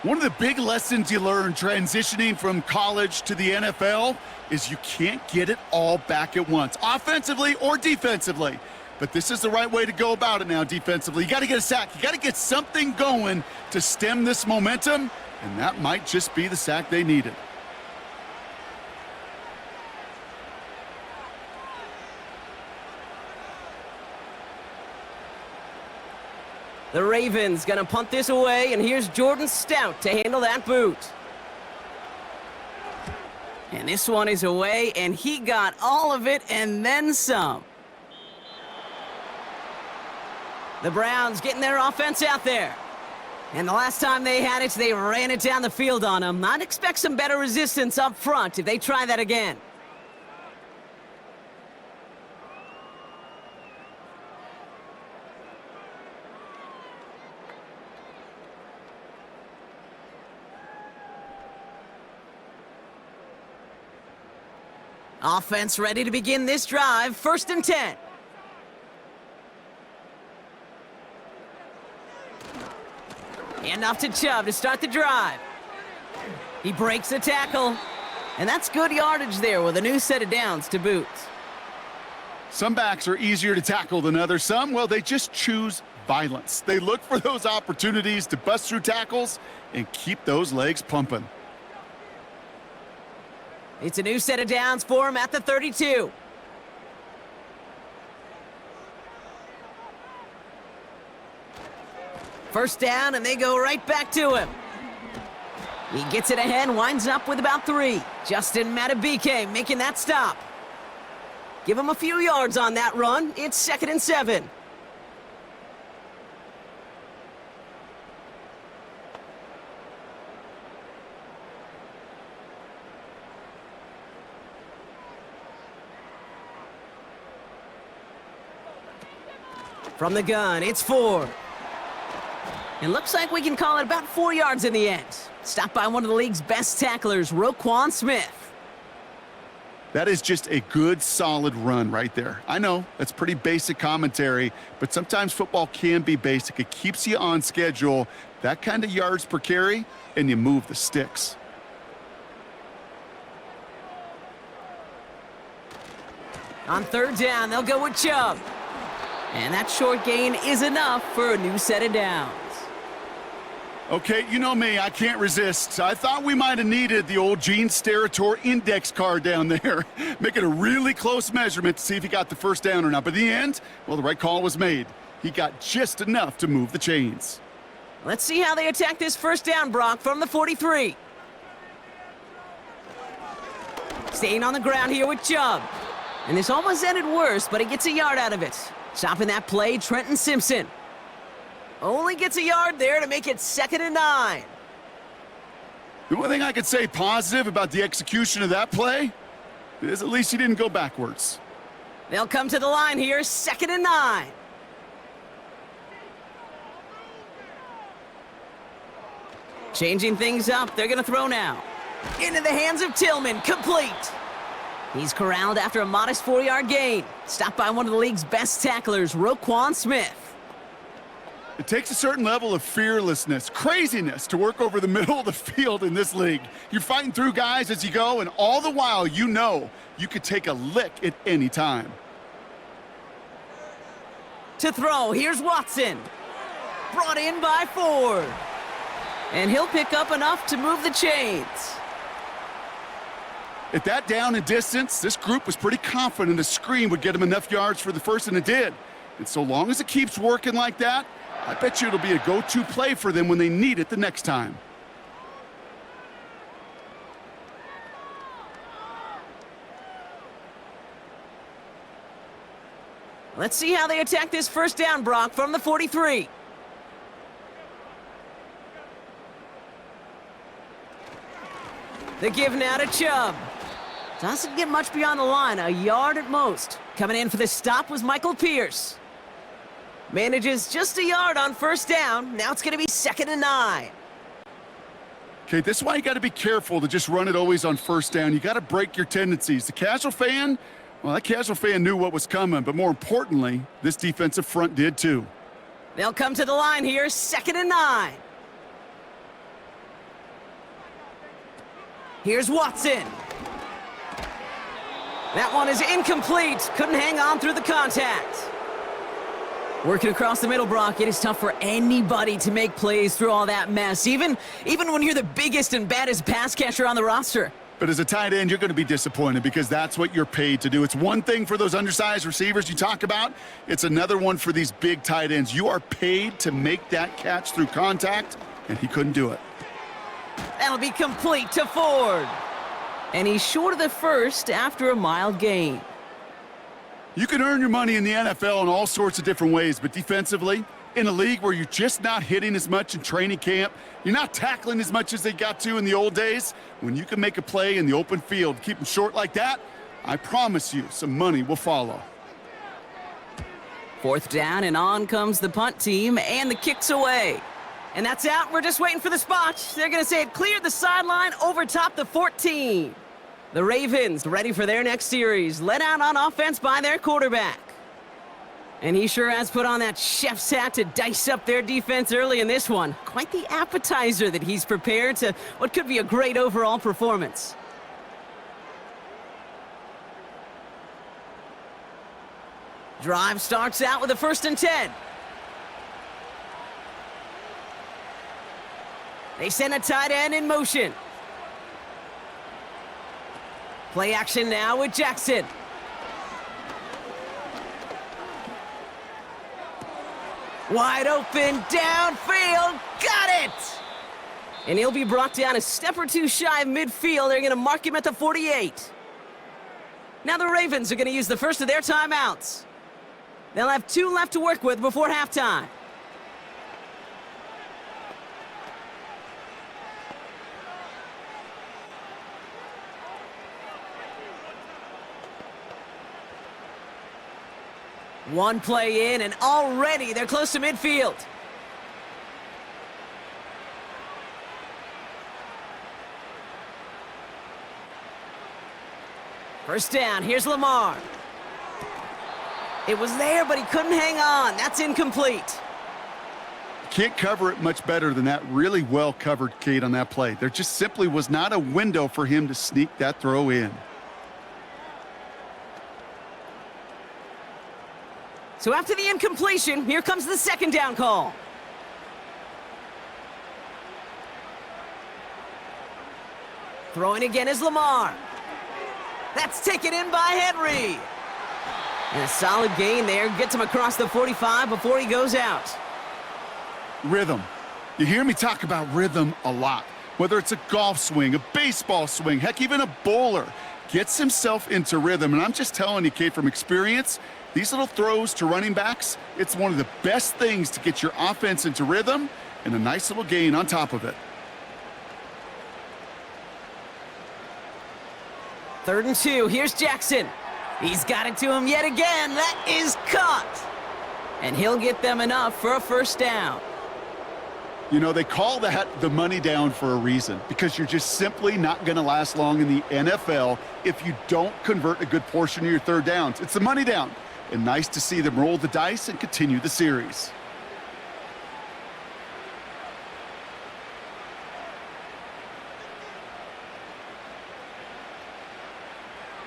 One of the big lessons you learn transitioning from college to the NFL is you can't get it all back at once, offensively or defensively. But this is the right way to go about it now defensively. You got to get a sack. You got to get something going to stem this momentum, and that might just be the sack they needed. The Ravens gonna punt this away, and here's Jordan Stout to handle that boot. And this one is away, and he got all of it and then some. The Browns getting their offense out there. And the last time they had it, they ran it down the field on them. I'd expect some better resistance up front if they try that again. Offense ready to begin this drive. 1st and 10. And off to Chubb to start the drive. He breaks the tackle. And that's good yardage there with a new set of downs to boot. Some backs are easier to tackle than others. Some, well, they just choose violence. They look for those opportunities to bust through tackles and keep those legs pumping. It's a new set of downs for him at the 32. First down, and they go right back to him. He gets it ahead, winds up with about 3. Justin Matabike making that stop. Give him a few yards on that run. It's 2nd and 7. From the gun, it's 4. It looks like we can call it about 4 yards in the end. Stopped by one of the league's best tacklers, Roquan Smith. That is just a good, solid run right there. I know, that's pretty basic commentary, but sometimes football can be basic. It keeps you on schedule, that kind of yards per carry, and you move the sticks. On 3rd down, they'll go with Chubb. And that short gain is enough for a new set of downs. Okay, you know me, I can't resist. I thought we might have needed the old Gene Steratore index card down there, making a really close measurement to see if he got the first down or not. But in the end, well, the right call was made. He got just enough to move the chains. Let's see how they attack this first down, Brock, from the 43. Staying on the ground here with Chubb. And this almost ended worse, but he gets a yard out of it. Stopping that play, Trenton Simpson. Only gets a yard there to make it 2nd and 9. The one thing I could say positive about the execution of that play is at least he didn't go backwards. They'll come to the line here, 2nd and 9. Changing things up, they're going to throw now. Into the hands of Tillman, complete. He's corralled after a modest 4-yard gain. Stopped by one of the league's best tacklers, Roquan Smith. It takes a certain level of fearlessness, craziness to work over the middle of the field in this league. You're fighting through guys as you go, and all the while you know you could take a lick at any time. To throw, here's Watson. Brought in by Ford. And he'll pick up enough to move the chains. At that down and distance, this group was pretty confident a screen would get him enough yards for the first, and it did. And so long as it keeps working like that, I bet you it'll be a go-to play for them when they need it the next time. Let's see how they attack this first down, Brock, from the 43. The give now to Chubb. Doesn't get much beyond the line, a yard at most. Coming in for the stop was Michael Pierce. Manages just a yard on first down. Now it's going to be 2nd and 9. Okay, this is why you got to be careful to just run it always on first down. You got to break your tendencies. The casual fan, well, that casual fan knew what was coming, but more importantly, this defensive front did too. They'll come to the line here, 2nd and 9. Here's Watson. That one is incomplete. Couldn't hang on through the contact. Working across the middle, Brock, it is tough for anybody to make plays through all that mess, even when you're the biggest and baddest pass catcher on the roster. But as a tight end, you're going to be disappointed because that's what you're paid to do. It's one thing for those undersized receivers you talk about. It's another one for these big tight ends. You are paid to make that catch through contact, and he couldn't do it. That'll be complete to Ford. And he's short of the first after a mild gain. You can earn your money in the NFL in all sorts of different ways, but defensively, in a league where you're just not hitting as much in training camp, you're not tackling as much as they got to in the old days, when you can make a play in the open field, keep them short like that, I promise you some money will follow. 4th down, and on comes the punt team, and the kick's away. And that's out. We're just waiting for the spot. They're going to say it cleared the sideline over top the 14. The Ravens ready for their next series, led out on offense by their quarterback. And he sure has put on that chef's hat to dice up their defense early in this one. Quite the appetizer that he's prepared to what could be a great overall performance. Drive starts out with a 1st and 10. They send a tight end in motion. Play action now with Jackson. Wide open, downfield, got it! And he'll be brought down a step or two shy of midfield. They're going to mark him at the 48. Now the Ravens are going to use the first of their timeouts. They'll have 2 left to work with before halftime. One play in, and already they're close to midfield. First down, here's Lamar. It was there, but he couldn't hang on. That's incomplete. Can't cover it much better than that. Really well covered, Kate, on that play. There just simply was not a window for him to sneak that throw in. So after the incompletion, here comes the second down call. Throwing again is Lamar. That's taken in by Henry. And a solid gain there. Gets him across the 45 before he goes out. Rhythm. You hear me talk about rhythm a lot. Whether it's a golf swing, a baseball swing, heck, even a bowler gets himself into rhythm. And I'm just telling you, Kate, from experience, these little throws to running backs, it's one of the best things to get your offense into rhythm, and a nice little gain on top of it. 3rd and 2. Here's Jackson. He's got it to him yet again. That is caught. And he'll get them enough for a first down. You know, they call that the money down for a reason, because you're just simply not going to last long in the NFL if you don't convert a good portion of your third downs. It's the money down. And nice to see them roll the dice and continue the series.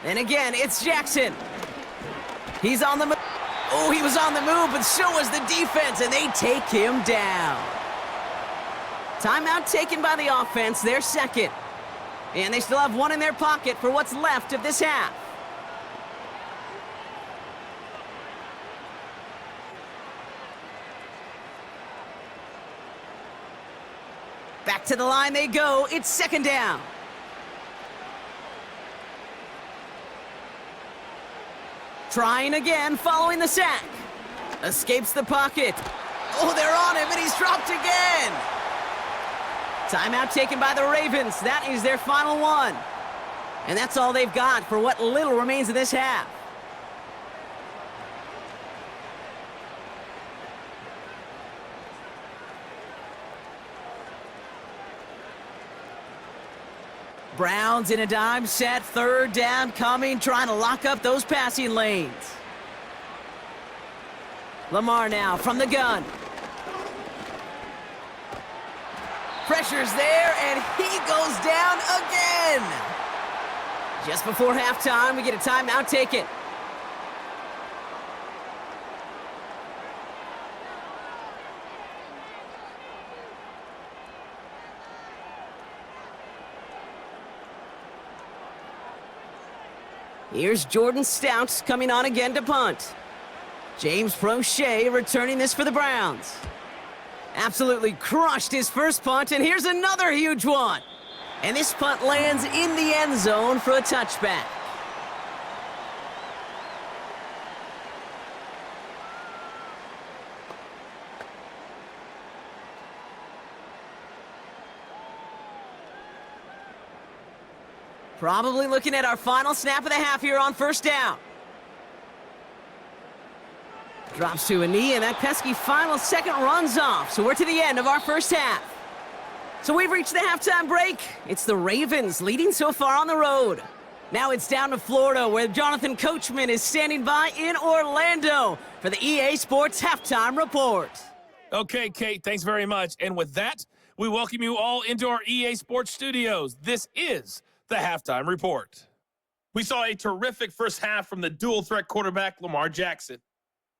And again, it's Jackson. He's on the move. Oh, he was on the move, but so was the defense, and they take him down. Timeout taken by the offense, their second. And they still have one in their pocket for what's left of this half. Back to the line they go. It's second down. Trying again following the sack. Escapes the pocket. Oh, they're on him, and he's dropped again. Timeout taken by the Ravens. That is their final one. And that's all they've got for what little remains of this half. Browns in a dime set, 3rd down coming, trying to lock up those passing lanes. Lamar now from the gun. Pressure's there, and he goes down again. Just before halftime, we get a timeout taken. Here's Jordan Stout coming on again to punt. James Prochet returning this for the Browns. Absolutely crushed his first punt, and here's another huge one. And this punt lands in the end zone for a touchback. Probably looking at our final snap of the half here on first down. Drops to a knee, and that pesky final second runs off. So we're to the end of our first half. So we've reached the halftime break. It's the Ravens leading so far on the road. Now it's down to Florida, where Jonathan Coachman is standing by in Orlando for the EA Sports Halftime Report. Okay, Kate, thanks very much. And with that, we welcome you all into our EA Sports studios. This is the Halftime Report. We saw a terrific first half from the dual-threat quarterback, Lamar Jackson.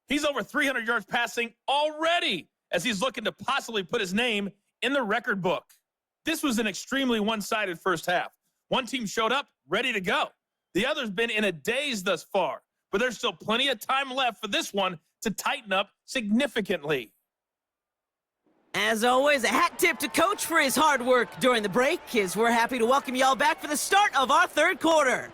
He's over 300 yards passing already as he's looking to possibly put his name in the record book. This was an extremely one-sided first half. One team showed up ready to go. The other's been in a daze thus far, but there's still plenty of time left for this one to tighten up significantly. As always, a hat tip to Coach for his hard work during the break, as we're happy to welcome y'all back for the start of our third quarter.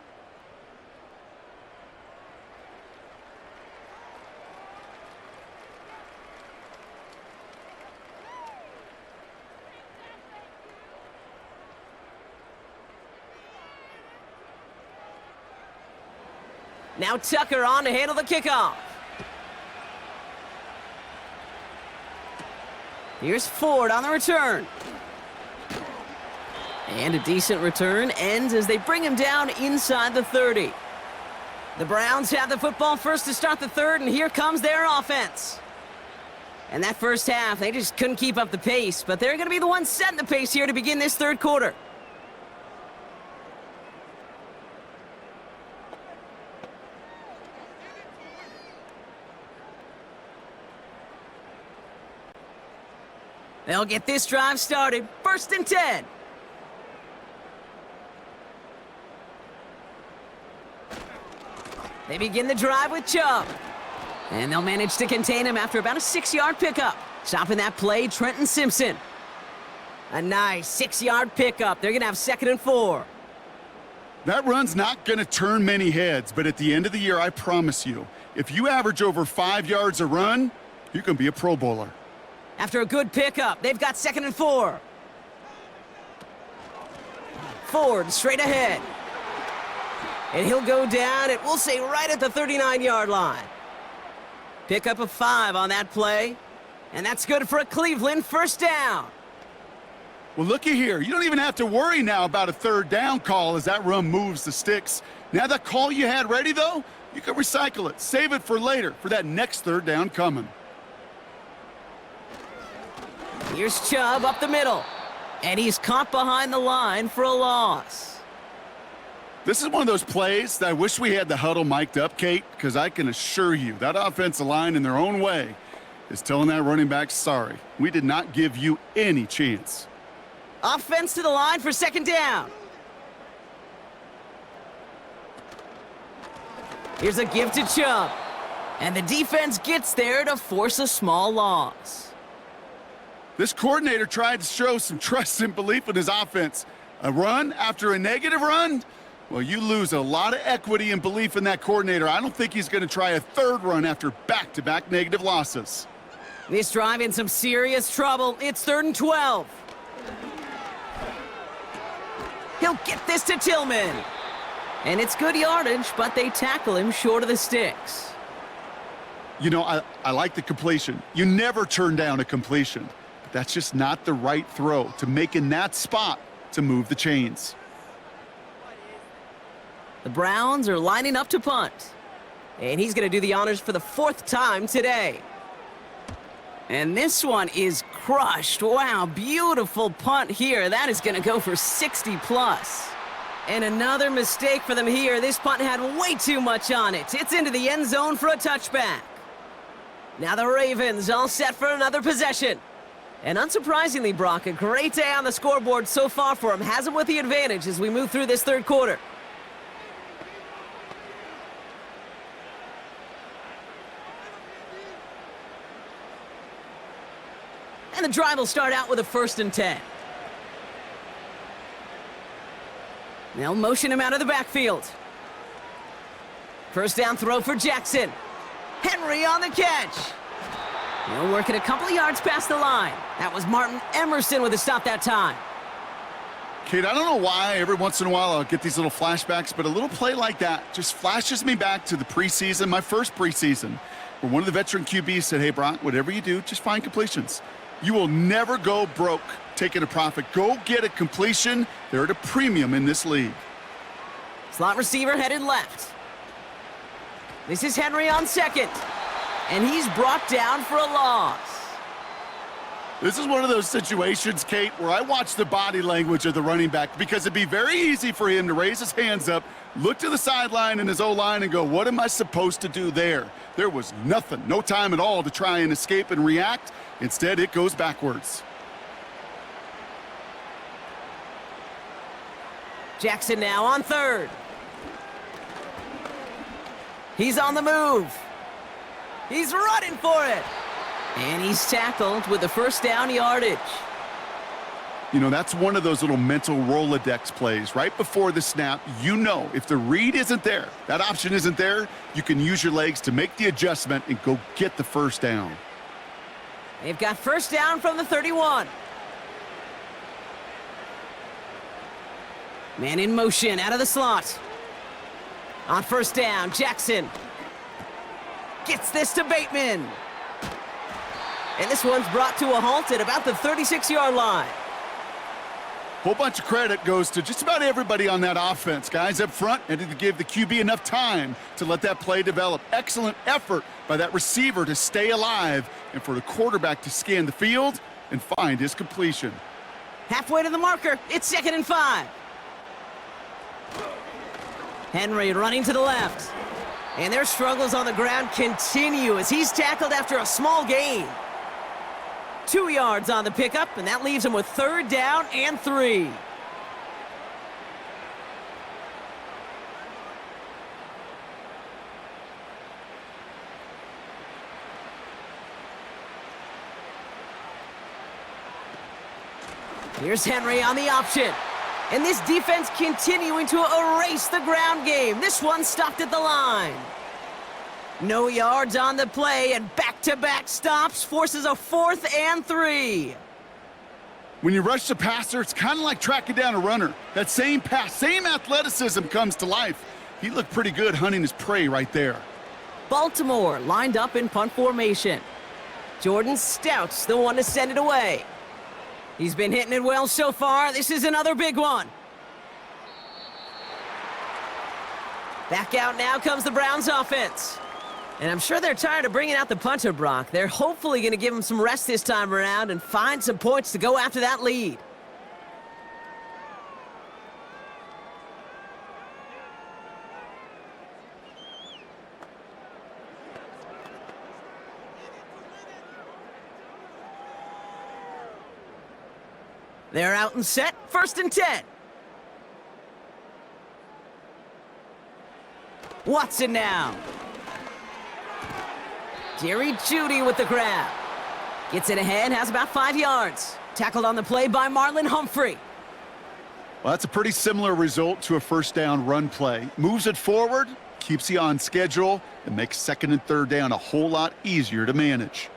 Now Tucker on to handle the kickoff. Here's Ford on the return. And a decent return ends as they bring him down inside the 30. The Browns have the football first to start the third, and here comes their offense. And that first half, they just couldn't keep up the pace, but they're going to be the ones setting the pace here to begin this third quarter. They'll get this drive started. 1st and 10. They begin the drive with Chubb. And they'll manage to contain him after about a 6-yard pickup. Stopping that play, Trenton Simpson. A nice 6-yard pickup. They're going to have 2nd and 4. That run's not going to turn many heads, but at the end of the year, I promise you, if you average over 5 yards a run, you can be a Pro Bowler. After a good pickup, they've got 2nd and 4. Ford straight ahead. And he'll go down, and we'll say right at the 39-yard line. Pickup of 5 on that play. And that's good for a Cleveland 1st down. Well, looky here. You don't even have to worry now about a 3rd down call as that run moves the sticks. Now that call you had ready, though, you can recycle it. Save it for later for that next 3rd down coming. Here's Chubb up the middle. And he's caught behind the line for a loss. This is one of those plays that I wish we had the huddle mic'd up, Kate, because I can assure you that offensive line in their own way is telling that running back, sorry, we did not give you any chance. Offense to the line for 2nd down. Here's a give to Chubb. And the defense gets there to force a small loss. This coordinator tried to show some trust and belief in his offense. A run after a negative run? Well, you lose a lot of equity and belief in that coordinator. I don't think he's going to try a 3rd run after back-to-back negative losses. This drive in some serious trouble. It's 3rd and 12. He'll get this to Tillman. And it's good yardage, but they tackle him short of the sticks. You know, I like the completion. You never turn down a completion. But that's just not the right throw to make in that spot to move the chains. The Browns are lining up to punt. And he's going to do the honors for the 4th time today. And this one is crushed. Wow, beautiful punt here. That is going to go for 60+. And another mistake for them here. This punt had way too much on it. It's into the end zone for a touchback. Now the Ravens all set for another possession. And unsurprisingly, Brock, a great day on the scoreboard so far for him. Has him with the advantage as we move through this third quarter. And the drive will start out with a 1st and 10. They'll motion him out of the backfield. 1st down throw for Jackson. Henry on the catch. He'll work it a couple of yards past the line. That was Martin Emerson with a stop that time. Kate, I don't know why every once in a while I'll get these little flashbacks, but a little play like that just flashes me back to the preseason, my first preseason, where one of the veteran QBs said, hey, Brock, whatever you do, just find completions. You will never go broke taking a profit. Go get a completion. They're at a premium in this league. Slot receiver headed left. This is Henry on 2nd. And he's brought down for a loss. This is one of those situations, Kate, where I watch the body language of the running back because it'd be very easy for him to raise his hands up, look to the sideline in his O-line and go, what am I supposed to do there? There was nothing, no time at all to try and escape and react. Instead, it goes backwards. Jackson now on 3rd. He's on the move. He's running for it. And he's tackled with the first down yardage. You know, that's one of those little mental Rolodex plays. Right before the snap, you know if the read isn't there, that option isn't there, you can use your legs to make the adjustment and go get the first down. They've got first down from the 31. Man in motion out of the slot. On first down, Jackson gets this to Bateman. And this one's brought to a halt at about the 36-yard line. Whole bunch of credit goes to just about everybody on that offense. Guys up front and to give the QB enough time to let that play develop. Excellent effort by that receiver to stay alive and for the quarterback to scan the field and find his completion. Halfway to the marker, it's 2nd and 5. Henry running to the left. And their struggles on the ground continue as he's tackled after a small gain. 2 yards on the pickup, and that leaves him with 3rd down and 3. Here's Henry on the option. And this defense continuing to erase the ground game. This one stopped at the line. No yards on the play, and back-to-back stops forces a 4th and 3. When you rush the passer, it's kind of like tracking down a runner. That same pass, same athleticism comes to life. He looked pretty good hunting his prey right there. Baltimore lined up in punt formation. Jordan Stout's the one to send it away. He's been hitting it well so far. This is another big one. Back out now comes the Browns offense. And I'm sure they're tired of bringing out the punter, Brock. They're hopefully going to give him some rest this time around and find some points to go after that lead. They're out and set, 1st and 10. Watson now. Jerry Jeudy with the grab. Gets it ahead, has about 5 yards. Tackled on the play by Marlon Humphrey. Well, that's a pretty similar result to a first down run play. Moves it forward, keeps you on schedule, and makes 2nd and 3rd down a whole lot easier to manage.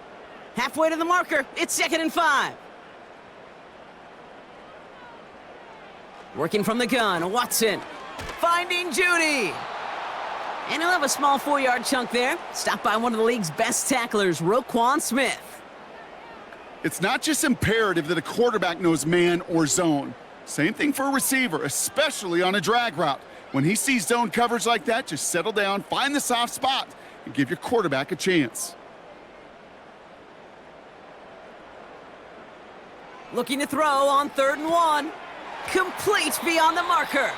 Halfway to the marker, it's 2nd and 5. Working from the gun, Watson. Finding Jeudy. And he'll have a small 4-yard chunk there. Stopped by one of the league's best tacklers, Roquan Smith. It's not just imperative that a quarterback knows man or zone. Same thing for a receiver, especially on a drag route. When he sees zone coverage like that, just settle down, find the soft spot, and give your quarterback a chance. Looking to throw on 3rd and 1. Complete beyond the marker.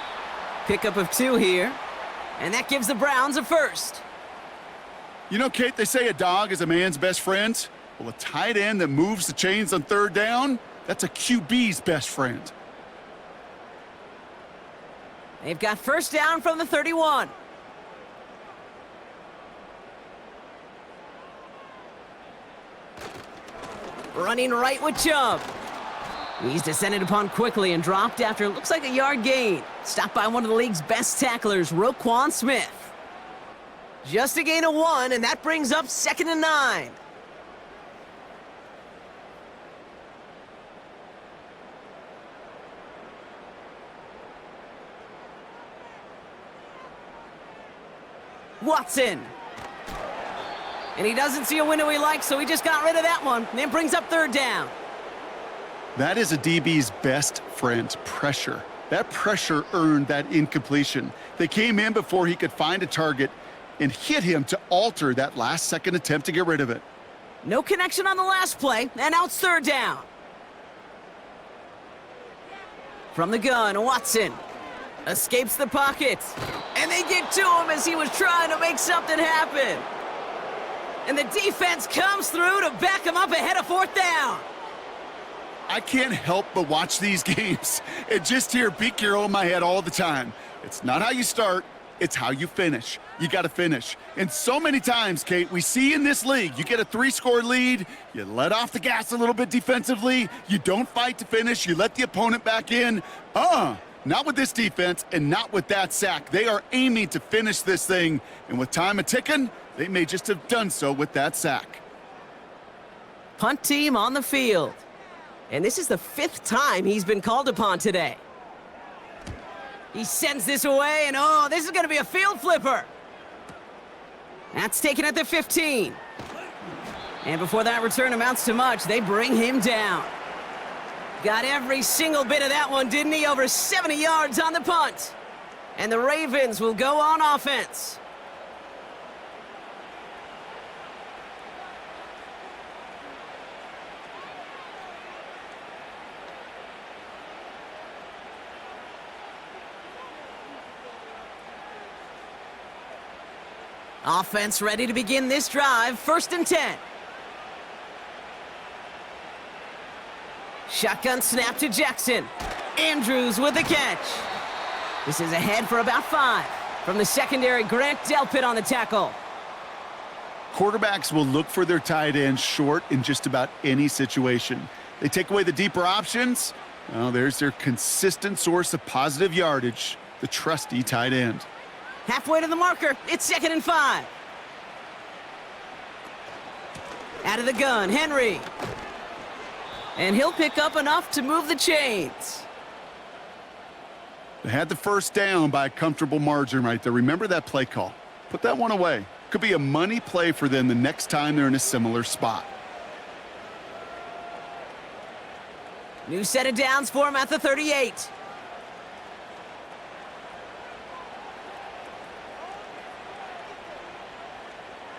Pickup of 2 here. And that gives the Browns a 1st. You know, Kate, they say a dog is a man's best friend. Well, a tight end that moves the chains on 3rd down, that's a QB's best friend. They've got first down from the 31. Running right with Chubb. He's descended upon quickly and dropped after it looks like a yard gain. Stopped by one of the league's best tacklers, Roquan Smith. Just a gain of 1, and that brings up 2nd and 9. Watson. And he doesn't see a window he likes, so he just got rid of that one. And it brings up 3rd down. That is a DB's best friend, pressure. That pressure earned that incompletion. They came in before he could find a target and hit him to alter that last-second attempt to get rid of it. No connection on the last play, and now it's 3rd down. From the gun, Watson escapes the pocket. And they get to him as he was trying to make something happen. And the defense comes through to back him up ahead of 4th down. I can't help but watch these games and just hear Pete Carroll in my head all the time. It's not how you start, It's how you finish. You got to finish. And so many times, Kate, we see in this league, you get a 3-score lead, you let off the gas a little bit defensively, you don't fight to finish, you let the opponent back in. Not with this defense and not with that sack. They are aiming to finish this thing, and with time a-ticking, they may just have done so with that sack. Punt team on the field. And this is the 5th time he's been called upon today. He sends this away, and this is going to be a field flipper. That's taken at the 15. And before that return amounts to much, they bring him down. Got every single bit of that one, didn't he? Over 70 yards on the punt. And the Ravens will go on offense. Offense ready to begin this drive. 1st and 10. Shotgun snap to Jackson. Andrews with the catch. This is ahead for about 5. From the secondary, Grant Delpit on the tackle. Quarterbacks will look for their tight end short in just about any situation. They take away the deeper options. Well, there's their consistent source of positive yardage, the trusty tight end. Halfway to the marker. It's 2nd and 5. Out of the gun, Henry. And he'll pick up enough to move the chains. They had the first down by a comfortable margin right there. Remember that play call. Put that one away. Could be a money play for them the next time they're in a similar spot. New set of downs for him at the 38.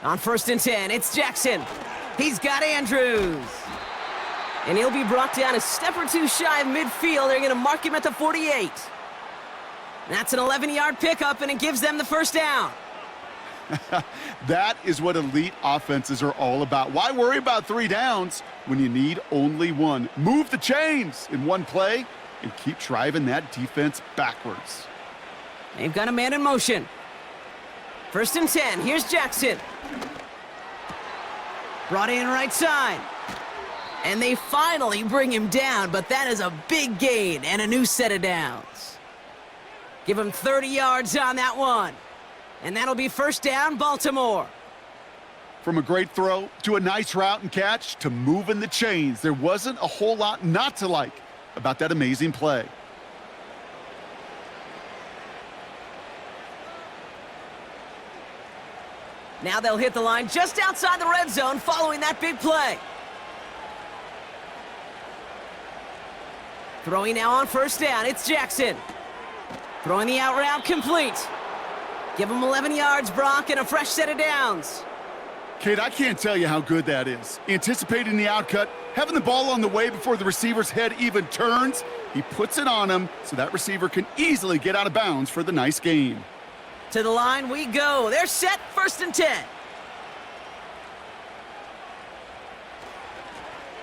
On 1st and 10, it's Jackson. He's got Andrews. And he'll be brought down a step or two shy of midfield. They're going to mark him at the 48. That's an 11-yard pickup, and it gives them the first down. That is what elite offenses are all about. Why worry about 3 downs when you need only 1? Move the chains in one play and keep driving that defense backwards. They've got a man in motion. 1st and 10. Here's Jackson. Brought in right side. And they finally bring him down, but that is a big gain and a new set of downs. Give him 30 yards on that one. And that'll be 1st down, Baltimore. From a great throw to a nice route and catch to moving the chains, there wasn't a whole lot not to like about that amazing play. Now they'll hit the line just outside the red zone following that big play. Throwing now on 1st down, it's Jackson. Throwing the out route complete. Give him 11 yards, Brock, and a fresh set of downs. Kate, I can't tell you how good that is. Anticipating the outcut, having the ball on the way before the receiver's head even turns. He puts it on him so that receiver can easily get out of bounds for the nice gain. To the line we go. They're set, 1st and 10.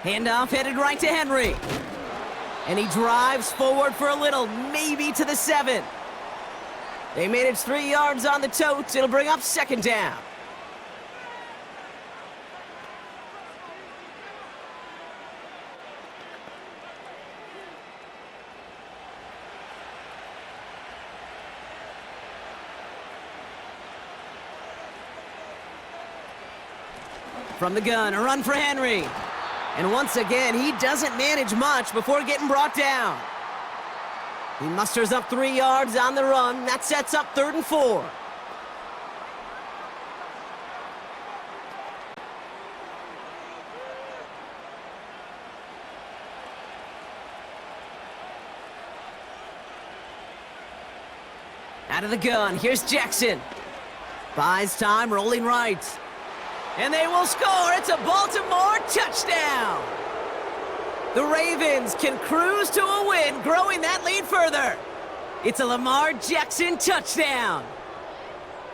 Handoff headed right to Henry. And he drives forward for a little, maybe to the 7. They made it 3 yards on the tote. It'll bring up 2nd down. From the gun, a run for Henry. And once again, he doesn't manage much before getting brought down. He musters up 3 yards on the run. That sets up 3rd and 4. Out of the gun, here's Jackson. Buys time, rolling right. And they will score. It's a Baltimore touchdown. The Ravens can cruise to a win, growing that lead further. It's a Lamar Jackson touchdown.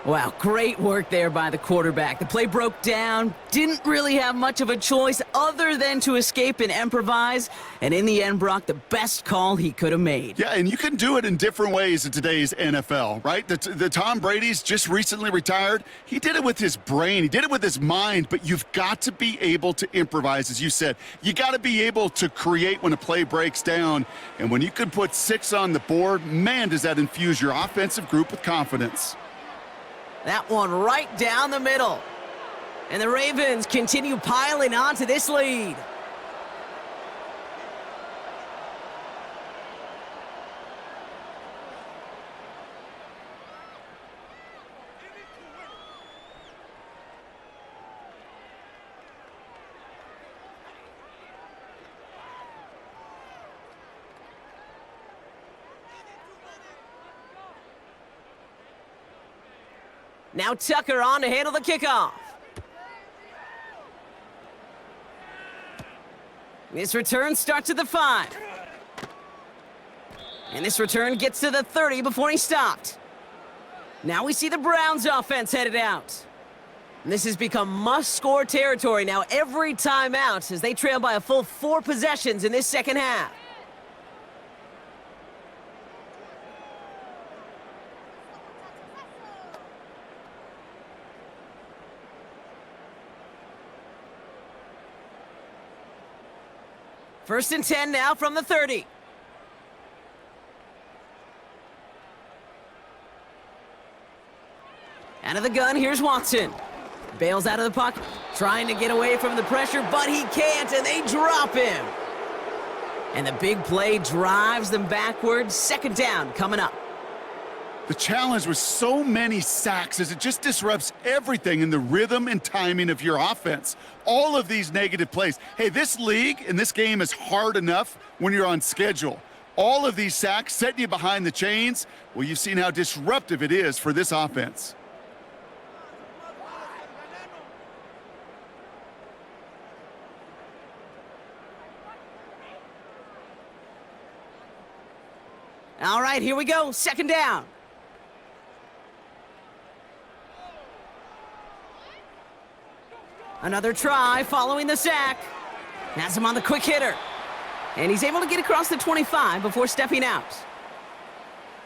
Wow, great work there by the quarterback. The play broke down, didn't really have much of a choice other than to escape and improvise, and in the end, Brock, the best call he could have made. Yeah, and you can do it in different ways in today's NFL, right? The Tom Brady's just recently retired. He did it with his brain. He did it with his mind, but you've got to be able to improvise, as you said. You got to be able to create when a play breaks down, and when you can put 6 on the board, man, does that infuse your offensive group with confidence. That one right down the middle. And the Ravens continue piling onto this lead. Now Tucker on to handle the kickoff. This return starts at the 5. And this return gets to the 30 before he stopped. Now we see the Browns offense headed out. And this has become must-score territory now every time out as they trail by a full 4 possessions in this second half. First and 10 now from the 30. Out of the gun, here's Watson. Bails out of the pocket, trying to get away from the pressure, but he can't, and they drop him. And the big play drives them backwards. Second down coming up. The challenge with so many sacks is it just disrupts everything in the rhythm and timing of your offense. All of these negative plays. Hey, this league and this game is hard enough when you're on schedule. All of these sacks setting you behind the chains, well, you've seen how disruptive it is for this offense. All right, here we go. Second down. Another try following the sack. Has him on the quick hitter. And he's able to get across the 25 before stepping out.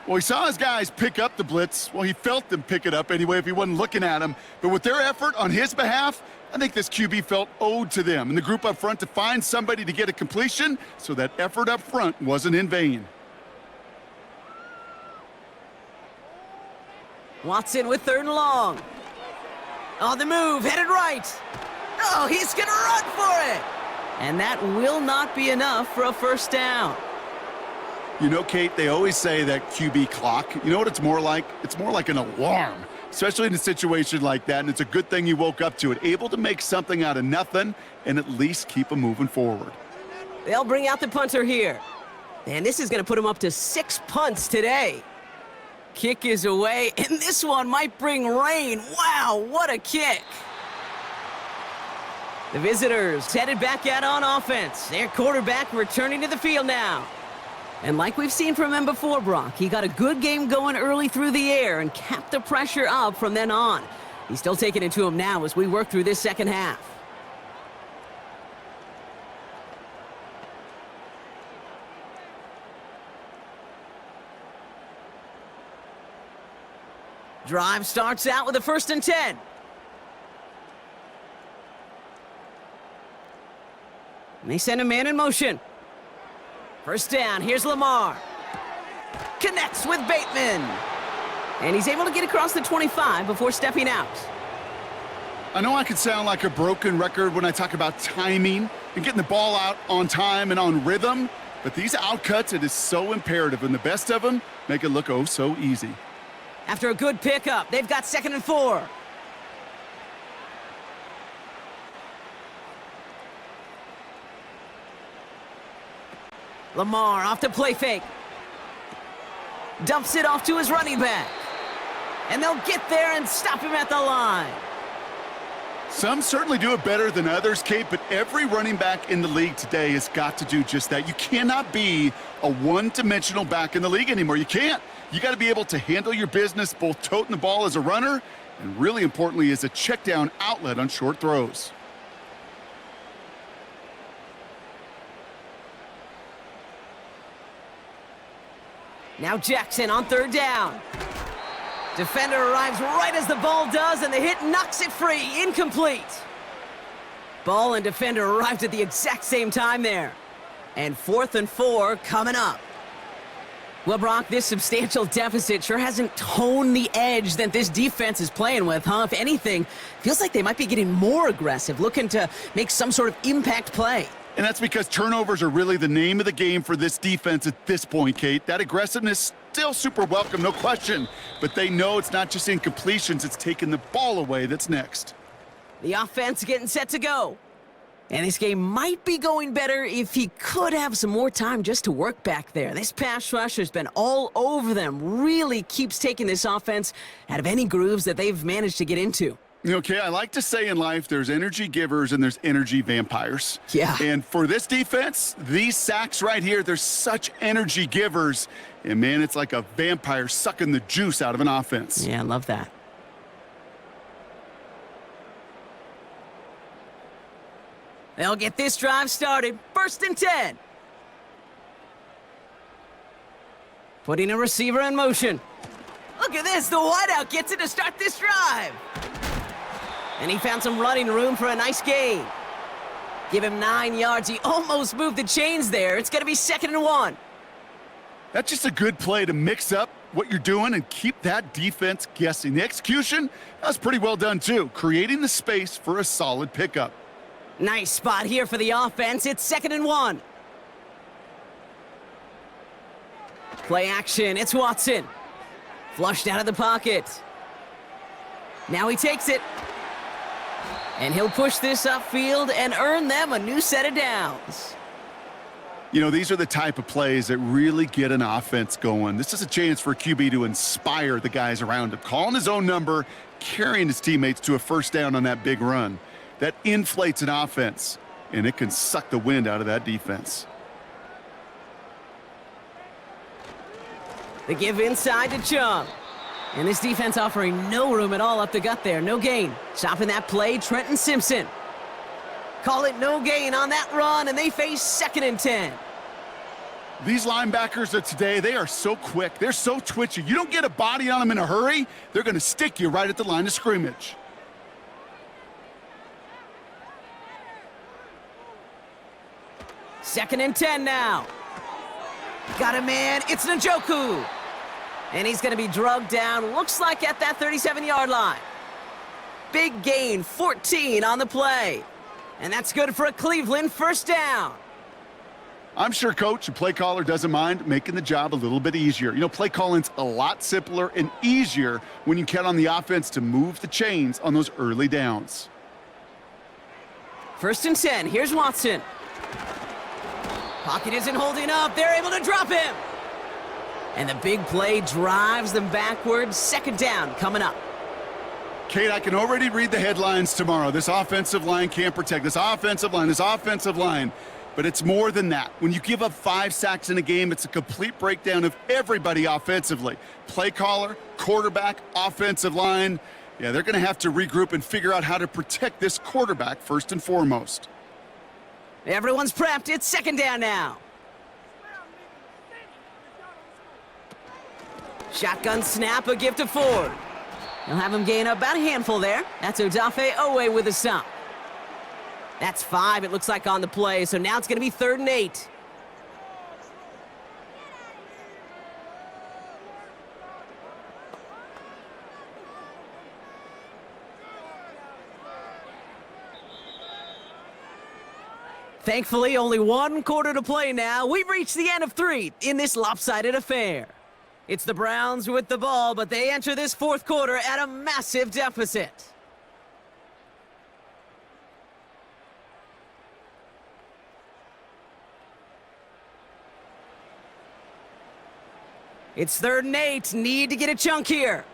Well, he saw his guys pick up the blitz. Well, he felt them pick it up anyway if he wasn't looking at him. But with their effort on his behalf, I think this QB felt owed to them and the group up front to find somebody to get a completion, so that effort up front wasn't in vain. Watson with third and long. On the move, headed right. Oh, he's going to run for it. And that will not be enough for a first down. You know, Kate, they always say that QB clock, you know what it's more like? It's more like an alarm, especially in a situation like that, and it's a good thing you woke up to it, able to make something out of nothing and at least keep them moving forward. They'll bring out the punter here. And this is going to put him up to 6 punts today. Kick is away, and this one might bring rain. Wow, what a kick. The visitors headed back out on offense. Their quarterback returning to the field now. And like we've seen from him before, Brock, he got a good game going early through the air and kept the pressure up from then on. He's still taking it to him now as we work through this second half. Drive starts out with a 1st and 10. And they send a man in motion. First down, here's Lamar. Connects with Bateman. And he's able to get across the 25 before stepping out. I know I could sound like a broken record when I talk about timing and getting the ball out on time and on rhythm, but these outcuts, it is so imperative, and the best of them make it look oh so easy. After a good pickup, they've got 2nd and 4. Lamar off the play fake. Dumps it off to his running back. And they'll get there and stop him at the line. Some certainly do it better than others, Kate, but every running back in the league today has got to do just that. You cannot be a one-dimensional back in the league anymore. You can't. You got to be able to handle your business, both toting the ball as a runner and, really importantly, as a check-down outlet on short throws. Now Jackson on third down. Defender arrives right as the ball does, and the hit knocks it free. Incomplete. Ball and defender arrived at the exact same time there. And 4th and 4 coming up. Well, Brock, this substantial deficit sure hasn't toned the edge that this defense is playing with, huh? If anything, feels like they might be getting more aggressive, looking to make some sort of impact play. And that's because turnovers are really the name of the game for this defense at this point, Kate. That aggressiveness still super welcome, no question. But they know it's not just incompletions, it's taking the ball away that's next. The offense getting set to go. And this game might be going better if he could have some more time just to work back there. This pass rush has been all over them. Really keeps taking this offense out of any grooves that they've managed to get into. Okay, I like to say in life there's energy givers and there's energy vampires. Yeah. And for this defense, these sacks right here, they're such energy givers. And, man, it's like a vampire sucking the juice out of an offense. Yeah, I love that. They'll get this drive started. 1st and 10. Putting a receiver in motion. Look at this. The wideout gets it to start this drive. And he found some running room for a nice gain. Give him 9 yards. He almost moved the chains there. It's going to be 2nd and 1. That's just a good play to mix up what you're doing and keep that defense guessing. The execution, that was pretty well done, too, creating the space for a solid pickup. Nice spot here for the offense. It's 2nd and 1. Play action. It's Watson. Flushed out of the pocket. Now he takes it. And he'll push this upfield and earn them a new set of downs. You know, these are the type of plays that really get an offense going. This is a chance for a QB to inspire the guys around him, calling his own number, carrying his teammates to a first down on that big run. That inflates an offense, and it can suck the wind out of that defense. They give inside to Chung. And this defense offering no room at all up the gut there. No gain. Stopping that play, Trenton Simpson. Call it no gain on that run, and they face 2nd and 10. These linebackers of today, they are so quick. They're so twitchy. You don't get a body on them in a hurry, they're going to stick you right at the line of scrimmage. Second and 10 now. Got a man. It's Njoku. And he's going to be drugged down, looks like at that 37-yard line. Big gain, 14 on the play. And that's good for a Cleveland first down. I'm sure coach and play caller doesn't mind making the job a little bit easier. You know, play calling's a lot simpler and easier when you count on the offense to move the chains on those early downs. 1st and 10. Here's Watson. Pocket isn't holding up. They're able to drop him. And the big play drives them backwards. 2nd down coming up. Kate, I can already read the headlines tomorrow. This offensive line can't protect. This offensive line. But it's more than that. When you give up 5 sacks in a game, it's a complete breakdown of everybody offensively. Play caller, quarterback, offensive line. Yeah, they're going to have to regroup and figure out how to protect this quarterback first and foremost. Everyone's prepped. It's 2nd down now. Shotgun snap, a give to Ford. He'll have him gain about a handful there. That's Odafe Owe with a stop. That's 5, it looks like, on the play. So now it's going to be 3rd and 8. Thankfully, only 1 quarter to play now. We've reached the end of 3 in this lopsided affair. It's the Browns with the ball, but they enter this 4th quarter at a massive deficit. It's 3rd and 8. Need to get a chunk here.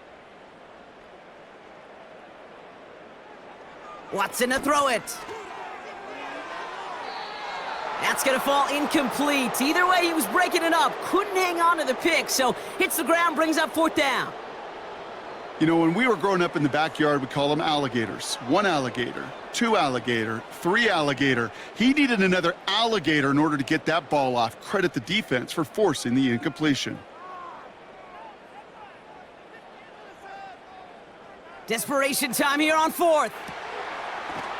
Watson to throw it. That's going to fall incomplete. Either way, he was breaking it up. Couldn't hang on to the pick, so hits the ground, brings up 4th down. You know, when we were growing up in the backyard, we call them alligators. 1 alligator, 2 alligator, 3 alligator. He needed another alligator in order to get that ball off. Credit the defense for forcing the incompletion. Desperation time here on 4th.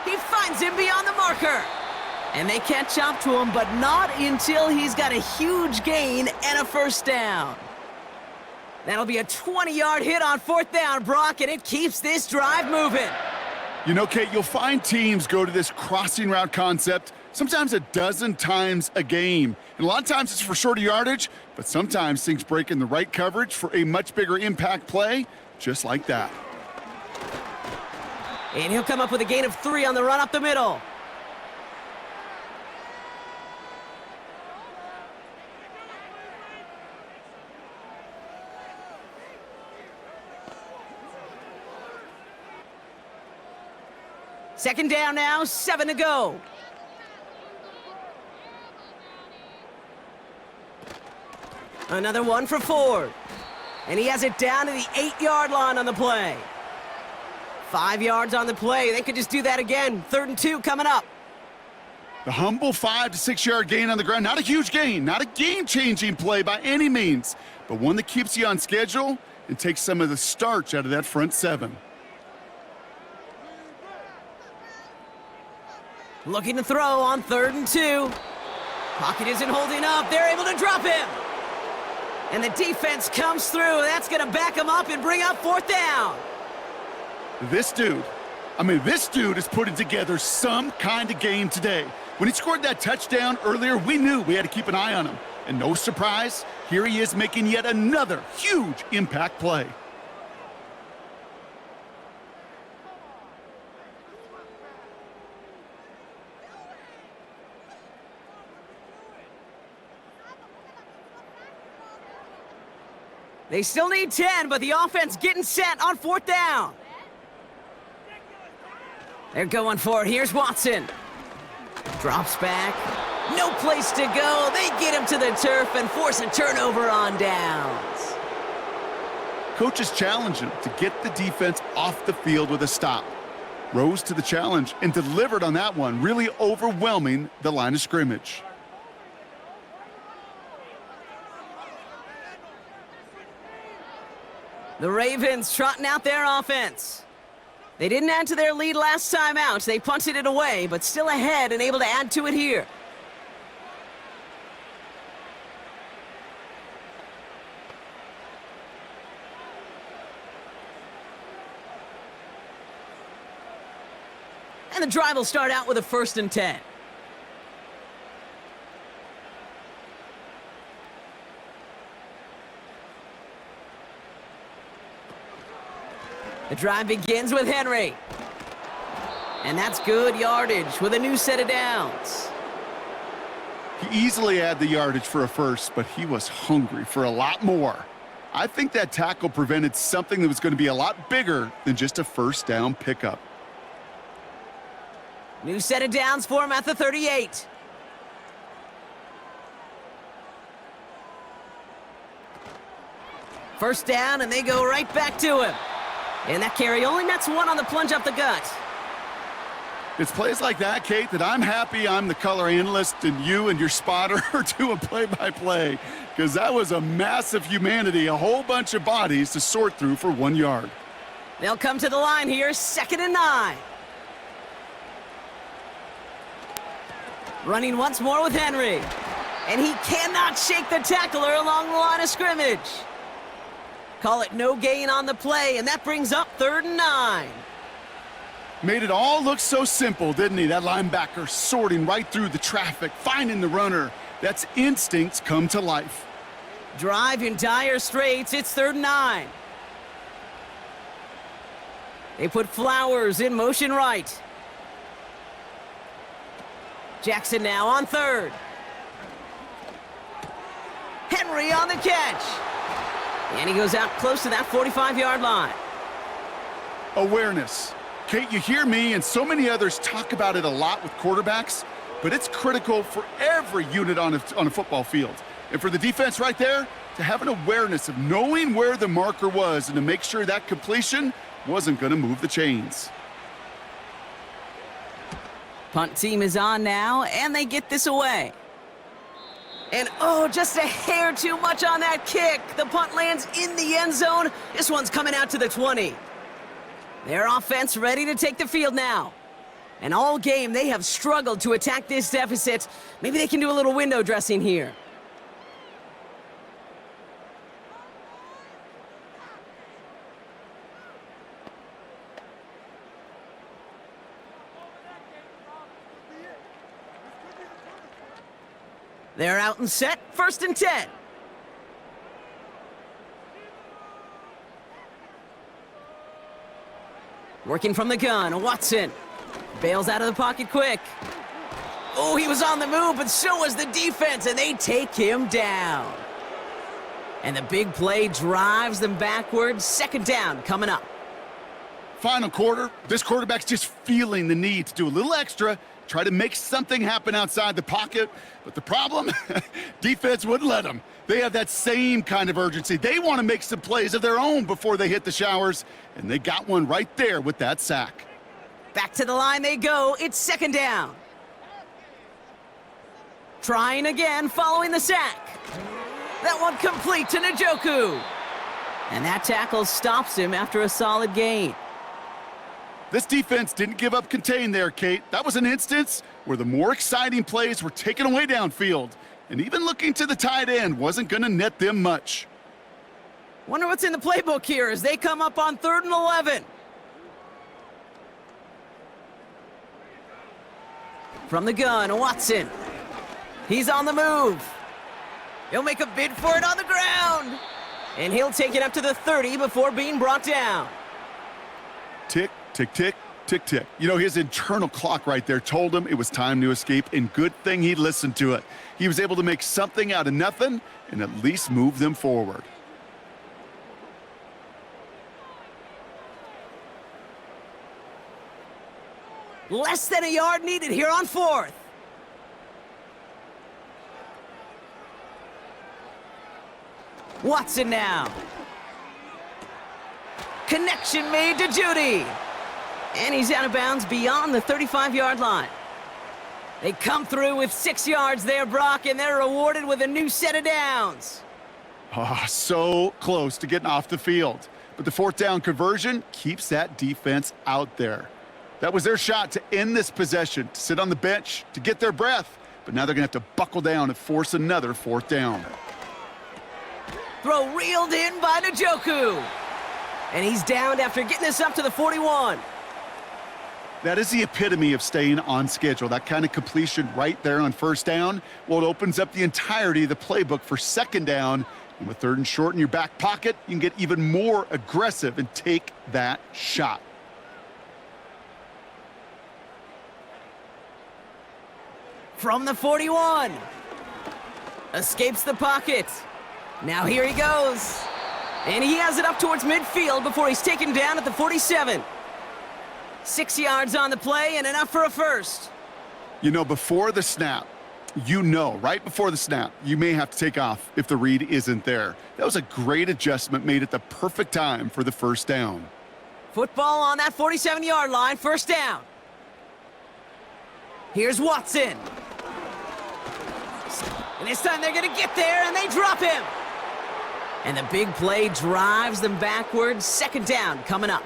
He finds him beyond the marker. And they catch up to him, but not until he's got a huge gain and a 1st down. That'll be a 20-yard hit on 4th down, Brock, and it keeps this drive moving. You know, Kate, you'll find teams go to this crossing route concept sometimes a dozen times a game. And a lot of times it's for shorter yardage, but sometimes things break in the right coverage for a much bigger impact play, just like that. And he'll come up with a gain of 3 on the run up the middle. Second down now, 7 to go. Another one for Ford. And he has it down to the 8-yard line on the play. 5 yards on the play. They could just do that again. 3rd and 2 coming up. The humble 5 to 6 yard gain on the ground. Not a huge gain, not a game-changing play by any means, but one that keeps you on schedule and takes some of the starch out of that front 7. Looking to throw on 3rd and 2. Pocket isn't holding up. They're able to drop him. And the defense comes through. That's going to back him up and bring up 4th down. This dude is putting together some kind of game today. When he scored that touchdown earlier, we knew we had to keep an eye on him. And no surprise, here he is making yet another huge impact play. They still need 10, but the offense getting set on 4th down. They're going for it. Here's Watson. Drops back. No place to go. They get him to the turf and force a turnover on downs. Coaches challenge him to get the defense off the field with a stop. Rose to the challenge and delivered on that one, really overwhelming the line of scrimmage. The Ravens trotting out their offense. They didn't add to their lead last time out. They punted it away, but still ahead and able to add to it here. And the drive will start out with a 1st and 10. The drive begins with Henry. And that's good yardage with a new set of downs. He easily had the yardage for a 1st, but he was hungry for a lot more. I think that tackle prevented something that was going to be a lot bigger than just a 1st down pickup. New set of downs for him at the 38. First down, and they go right back to him. And that carry only nets 1 on the plunge up the gut. It's plays like that, Kate, that I'm happy I'm the color analyst and you and your spotter are doing play-by-play, because that was a massive humanity, a whole bunch of bodies to sort through for 1 yard. They'll come to the line here, 2nd and 9. Running once more with Henry. And he cannot shake the tackler along the line of scrimmage. Call it no gain on the play, and that brings up 3rd and 9. Made it all look so simple, didn't he? That linebacker sorting right through the traffic, finding the runner. That's instincts come to life. Drive in dire straits. It's 3rd and 9. They put Flowers in motion right. Jackson now on 3rd. Henry on the catch. And he goes out close to that 45-yard line. Awareness, Kate, you hear me and so many others talk about it a lot with quarterbacks, but it's critical for every unit on a football field. And for the defense right there, to have an awareness of knowing where the marker was and to make sure that completion wasn't going to move the chains. Punt team is on now, and they get this away. And, oh, just a hair too much on that kick. The punt lands in the end zone. This one's coming out to the 20. Their offense ready to take the field now. And all game, they have struggled to attack this deficit. Maybe they can do a little window dressing here. They're out and set, 1st and 10. Working from the gun, Watson. Bails out of the pocket quick. Oh, he was on the move, but so was the defense, and they take him down. And the big play drives them backwards. 2nd down coming up. Final quarter, this quarterback's just feeling the need to do a little extra, try to make something happen outside the pocket. But the problem, defense wouldn't let them. They have that same kind of urgency. They want to make some plays of their own before they hit the showers, and they got one right there with that sack. Back to the line they go. It's 2nd down. Trying again following the sack. That one complete to Njoku. And that tackle stops him after a solid gain. This defense didn't give up contain there, Kate. That was an instance where the more exciting plays were taken away downfield. And even looking to the tight end wasn't going to net them much. Wonder what's in the playbook here as they come up on 3rd and 11. From the gun, Watson. He's on the move. He'll make a bid for it on the ground. And he'll take it up to the 30 before being brought down. Tick, tick, tick, tick, tick. You know, his internal clock right there told him it was time to escape, and good thing he listened to it. He was able to make something out of nothing and at least move them forward. Less than a yard needed here on 4th. Watson now. Connection made to Judy. And he's out of bounds beyond the 35-yard line. They come through with 6 yards there, Brock, and they're rewarded with a new set of downs. Oh, so close to getting off the field. But the 4th down conversion keeps that defense out there. That was their shot to end this possession, to sit on the bench, to get their breath. But now they're going to have to buckle down and force another 4th down. Throw reeled in by Njoku. And he's downed after getting this up to the 41. That is the epitome of staying on schedule. That kind of completion right there on 1st down. Well, it opens up the entirety of the playbook for 2nd down. And with 3rd and short in your back pocket, you can get even more aggressive and take that shot. From the 41. Escapes the pocket. Now here he goes. And he has it up towards midfield before he's taken down at the 47. 6 yards on the play and enough for a first. You know, before the snap, right before the snap, you may have to take off if the read isn't there. That was a great adjustment made at the perfect time for the 1st down. Football on that 47-yard line, 1st down. Here's Watson. And this time they're going to get there, and they drop him. And the big play drives them backwards. 2nd down coming up.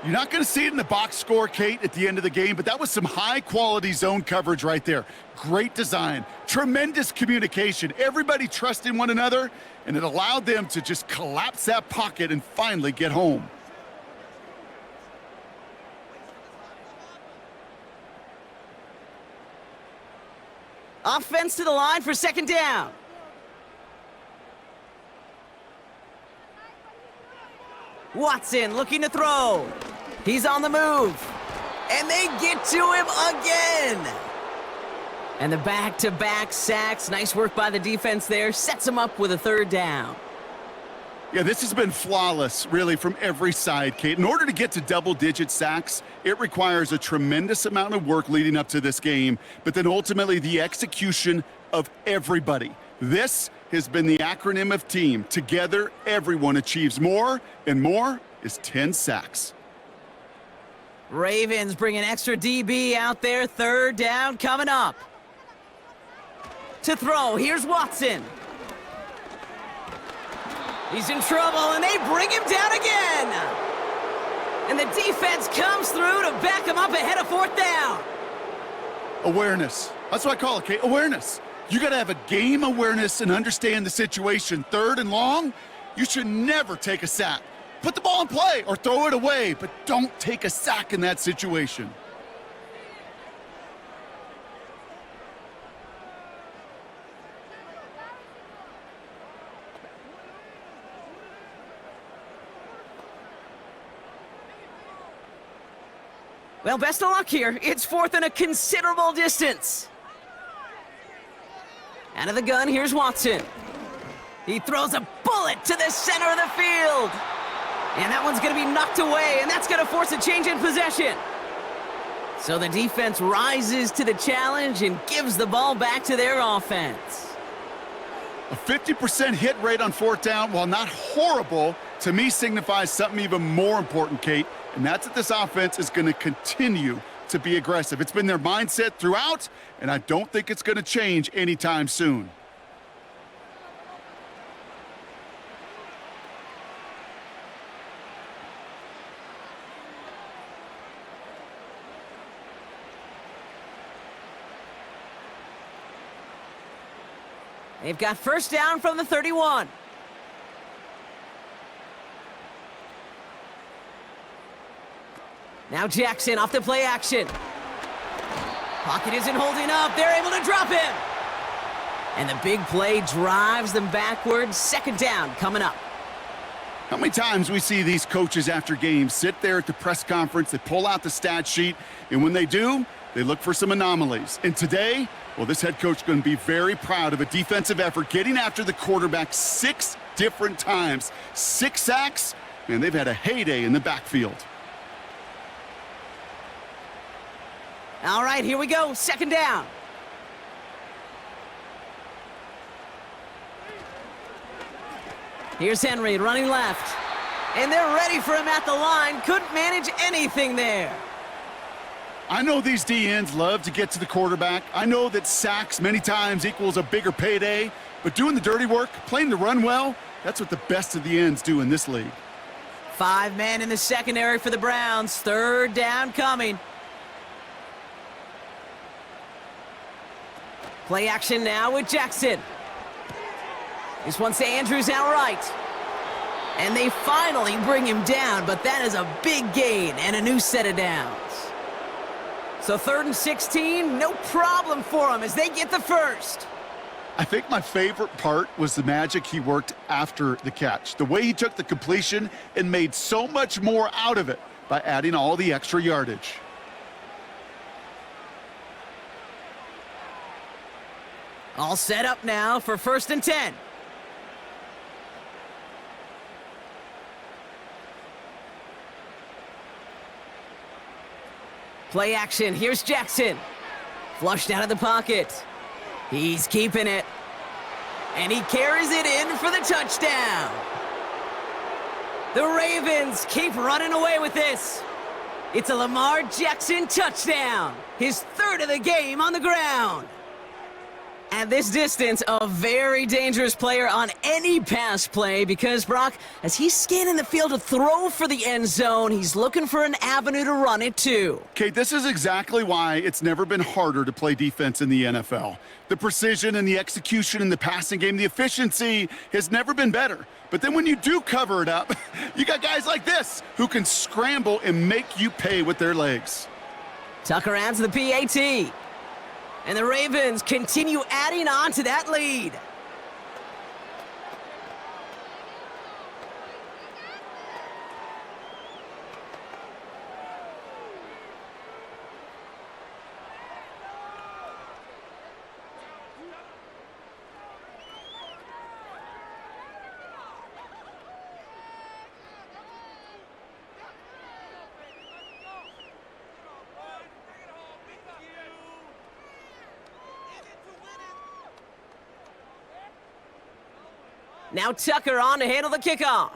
You're not going to see it in the box score, Kate, at the end of the game, but that was some high-quality zone coverage right there. Great design, tremendous communication, everybody trusting one another, and it allowed them to just collapse that pocket and finally get home. Offense to the line for 2nd down. Watson looking to throw. He's on the move. And they get to him again. And the back-to-back sacks. Nice work by the defense there. Sets him up with a 3rd down. Yeah, this has been flawless, really, from every side, Kate. In order to get to double-digit sacks, it requires a tremendous amount of work leading up to this game, but then ultimately the execution of everybody. This has been the acronym of team. Together, everyone achieves more, and more is 10 sacks. Ravens bring an extra DB out there. Third down coming up. To throw, here's Watson. He's in trouble, and they bring him down again. And the defense comes through to back him up ahead of fourth down. Awareness. That's what I call it, Kate. Awareness. You got to have a game awareness and understand the situation. Third and long, you should never take a sack. Put the ball in play or throw it away, but don't take a sack in that situation. Well, best of luck here. It's fourth and a considerable distance. Out of the gun, here's Watson. He throws a bullet to the center of the field. And that one's going to be knocked away, and that's going to force a change in possession. So the defense rises to the challenge and gives the ball back to their offense. A 50% hit rate on fourth down, while not horrible, to me signifies something even more important, Kate, and that's that this offense is going to continue to be aggressive. It's been their mindset throughout, and I don't think it's going to change anytime soon. They've got first down from the 31. Now Jackson off the play action. Pocket isn't holding up. They're able to drop him. And the big play drives them backwards. Second down coming up. How many times we see these coaches after games sit there at the press conference, they pull out the stat sheet, and when they do, they look for some anomalies. And today, well, this head coach is going to be very proud of a defensive effort, getting after the quarterback 6 different times. 6 sacks, and they've had a heyday in the backfield. All right, here we go. Second down. Here's Henry running left. And they're ready for him at the line. Couldn't manage anything there. I know these DNs love to get to the quarterback. I know that sacks many times equals a bigger payday. But doing the dirty work, playing the run well, that's what the best of the ends do in this league. 5 men in the secondary for the Browns. Third down coming. Play action now with Jackson. This one's to Andrews outright. And they finally bring him down, but that is a big gain and a new set of downs. So 3rd and 16, no problem for them as they get the first. I think my favorite part was the magic he worked after the catch. The way he took the completion and made so much more out of it by adding all the extra yardage. All set up now for 1st and 10. Play action. Here's Jackson. Flushed out of the pocket. He's keeping it. And he carries it in for the touchdown. The Ravens keep running away with this. It's a Lamar Jackson touchdown. His 3rd of the game on the ground. At this distance, a very dangerous player on any pass play because, Brock, as he's scanning the field to throw for the end zone, he's looking for an avenue to run it to. Kate, this is exactly why it's never been harder to play defense in the NFL. The precision and the execution in the passing game, the efficiency has never been better. But then when you do cover it up, you got guys like this who can scramble and make you pay with their legs. Tucker adds the PAT. And the Ravens continue adding on to that lead. Now Tucker on to handle the kickoff.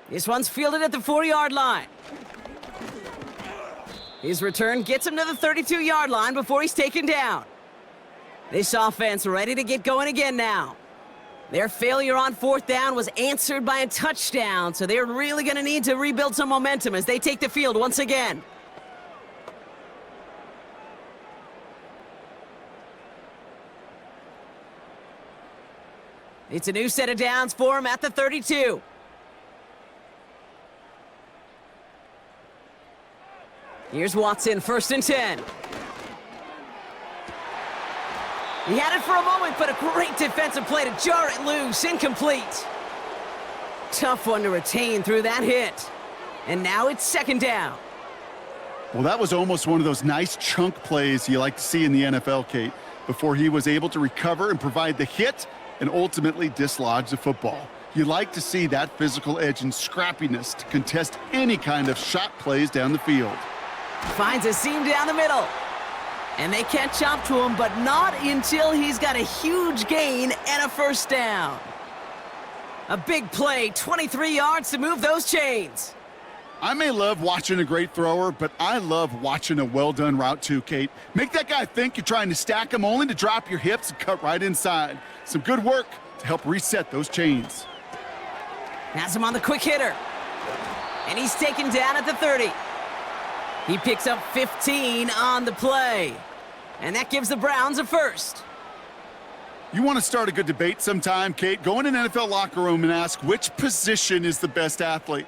This one's fielded at the 4-yard line. His return gets him to the 32-yard line before he's taken down. This offense ready to get going again now. Their failure on 4th down was answered by a touchdown, so they're really going to need to rebuild some momentum as they take the field once again. It's a new set of downs for him at the 32. Here's Watson, 1st and 10. He had it for a moment, but a great defensive play to jar it loose, incomplete. Tough one to retain through that hit. And now it's 2nd down. Well, that was almost one of those nice chunk plays you like to see in the NFL, Kate, before he was able to recover and provide the hit and ultimately dislodge the football. You like to see that physical edge and scrappiness to contest any kind of shot plays down the field. Finds a seam down the middle. And they catch up to him, but not until he's got a huge gain and a 1st down. A big play, 23 yards to move those chains. I may love watching a great thrower, but I love watching a well-done route too, Kate. Make that guy think you're trying to stack him only to drop your hips and cut right inside. Some good work to help reset those chains. Has him on the quick hitter. And he's taken down at the 30. He picks up 15 on the play. And that gives the Browns a 1st. You want to start a good debate sometime, Kate? Go in an NFL locker room and ask which position is the best athlete.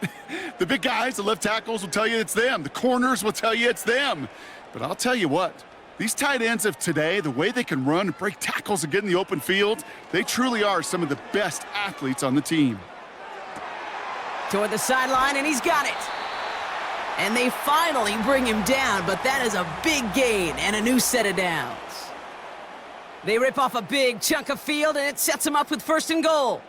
The big guys, the left tackles will tell you it's them. The corners will tell you it's them. But I'll tell you what, these tight ends of today, the way they can run and break tackles and get in the open field, they truly are some of the best athletes on the team. Toward the sideline, and he's got it. And they finally bring him down, but that is a big gain and a new set of downs. They rip off a big chunk of field, and it sets them up with 1st and goal.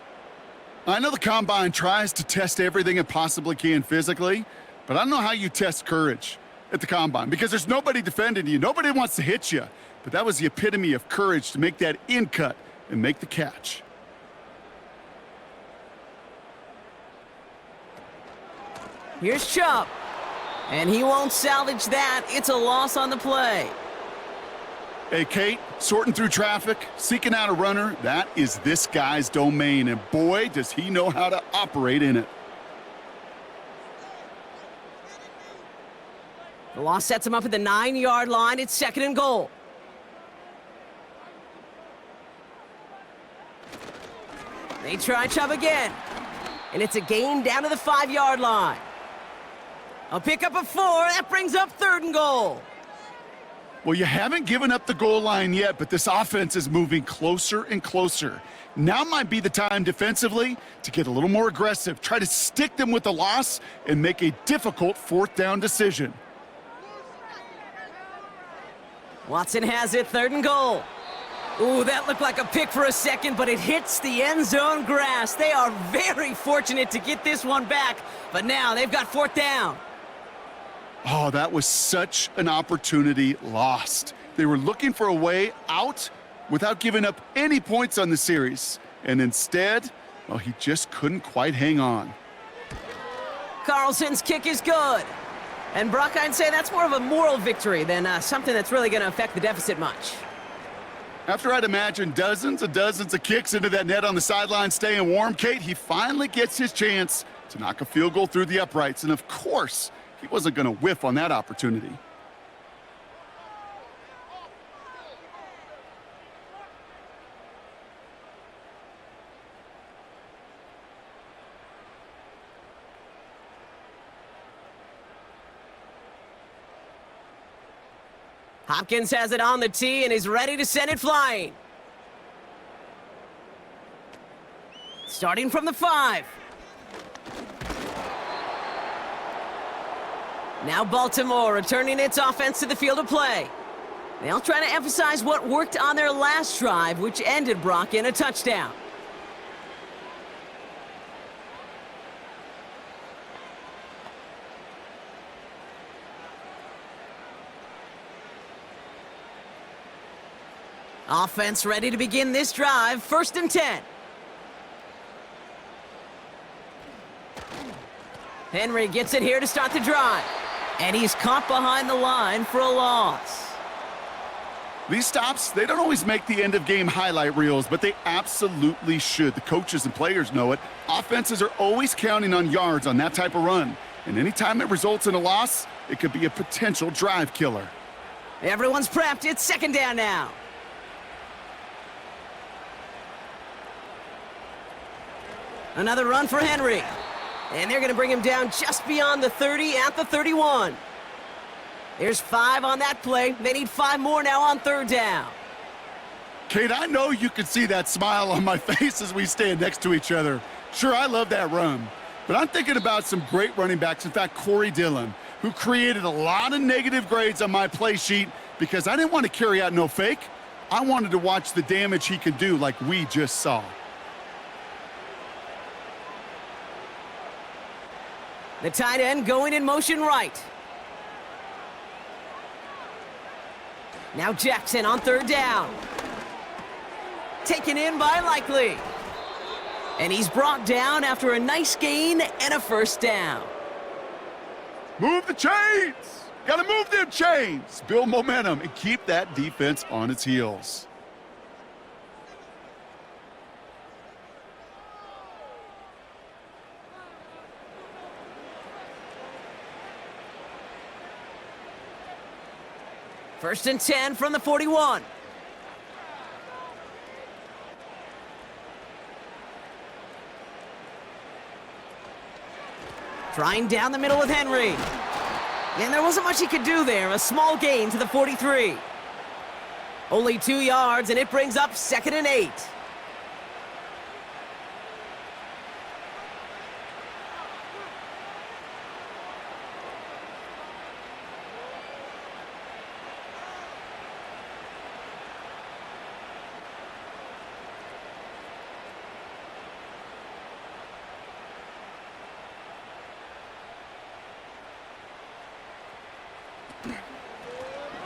I know the Combine tries to test everything it possibly can physically, but I don't know how you test courage at the Combine because there's nobody defending you. Nobody wants to hit you. But that was the epitome of courage to make that in cut and make the catch. Here's Chubb. And he won't salvage that. It's a loss on the play. Hey, Kate, sorting through traffic, seeking out a runner, that is this guy's domain. And boy, does he know how to operate in it. The loss sets him up at the 9-yard line. It's 2nd and goal. They try Chubb again. And it's a gain down to the 5-yard line. A pickup of 4. That brings up 3rd and goal. Well, you haven't given up the goal line yet, but this offense is moving closer and closer. Now might be the time defensively to get a little more aggressive, try to stick them with the loss, and make a difficult 4th down decision. Watson has it, 3rd and goal. Ooh, that looked like a pick for a second, but it hits the end zone grass. They are very fortunate to get this one back, but now they've got 4th down. Oh, that was such an opportunity lost. They were looking for a way out without giving up any points on the series. And instead, well, he just couldn't quite hang on. Carlson's kick is good. And Brock, I'd say that's more of a moral victory than something that's really going to affect the deficit much. After I'd imagine dozens and dozens of kicks into that net on the sideline staying warm, Kate, he finally gets his chance to knock a field goal through the uprights. And of course, he wasn't going to whiff on that opportunity. Hopkins has it on the tee and is ready to send it flying. Starting from the 5. Now Baltimore returning its offense to the field of play. They'll try to emphasize what worked on their last drive, which ended Brock in a touchdown. Offense ready to begin this drive. 1st and 10. Henry gets it here to start the drive. And he's caught behind the line for a loss. These stops, they don't always make the end-of-game highlight reels, but they absolutely should. The coaches and players know it. Offenses are always counting on yards on that type of run. And anytime it results in a loss, it could be a potential drive killer. Everyone's prepped. It's 2nd down now. Another run for Henry. And they're going to bring him down just beyond the 30 at the 31. There's 5 on that play. They need 5 more now on 3rd down. Kate, I know you can see that smile on my face as we stand next to each other. Sure, I love that run. But I'm thinking about some great running backs. In fact, Corey Dillon, who created a lot of negative grades on my play sheet because I didn't want to carry out no fake. I wanted to watch the damage he could do like we just saw. The tight end going in motion right. Now Jackson on 3rd down. Taken in by Likely. And he's brought down after a nice gain and a 1st down. Move the chains! Gotta move them chains! Build momentum and keep that defense on its heels. First and 10 from the 41. Trying down the middle with Henry. And there wasn't much he could do there. A small gain to the 43. Only 2 yards, and it brings up 2nd and 8.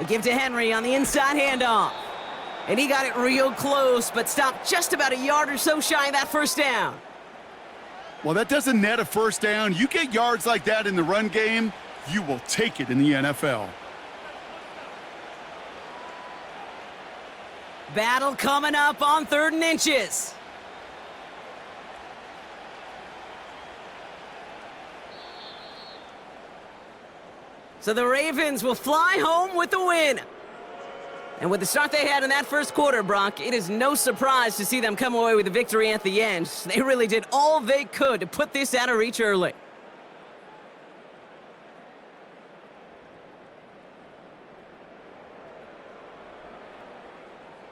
A give to Henry on the inside handoff. And he got it real close, but stopped just about a yard or so shy of that 1st down. Well, that doesn't net a 1st down. You get yards like that in the run game, you will take it in the NFL. Battle coming up on 3rd and inches. So the Ravens will fly home with the win. And with the start they had in that 1st quarter, Brock, it is no surprise to see them come away with a victory at the end. They really did all they could to put this out of reach early.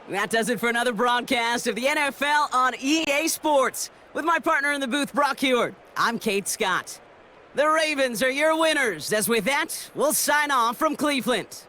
That does it for another broadcast of the NFL on EA Sports. With my partner in the booth, Brock Heward, I'm Kate Scott. The Ravens are your winners. As with that, we'll sign off from Cleveland.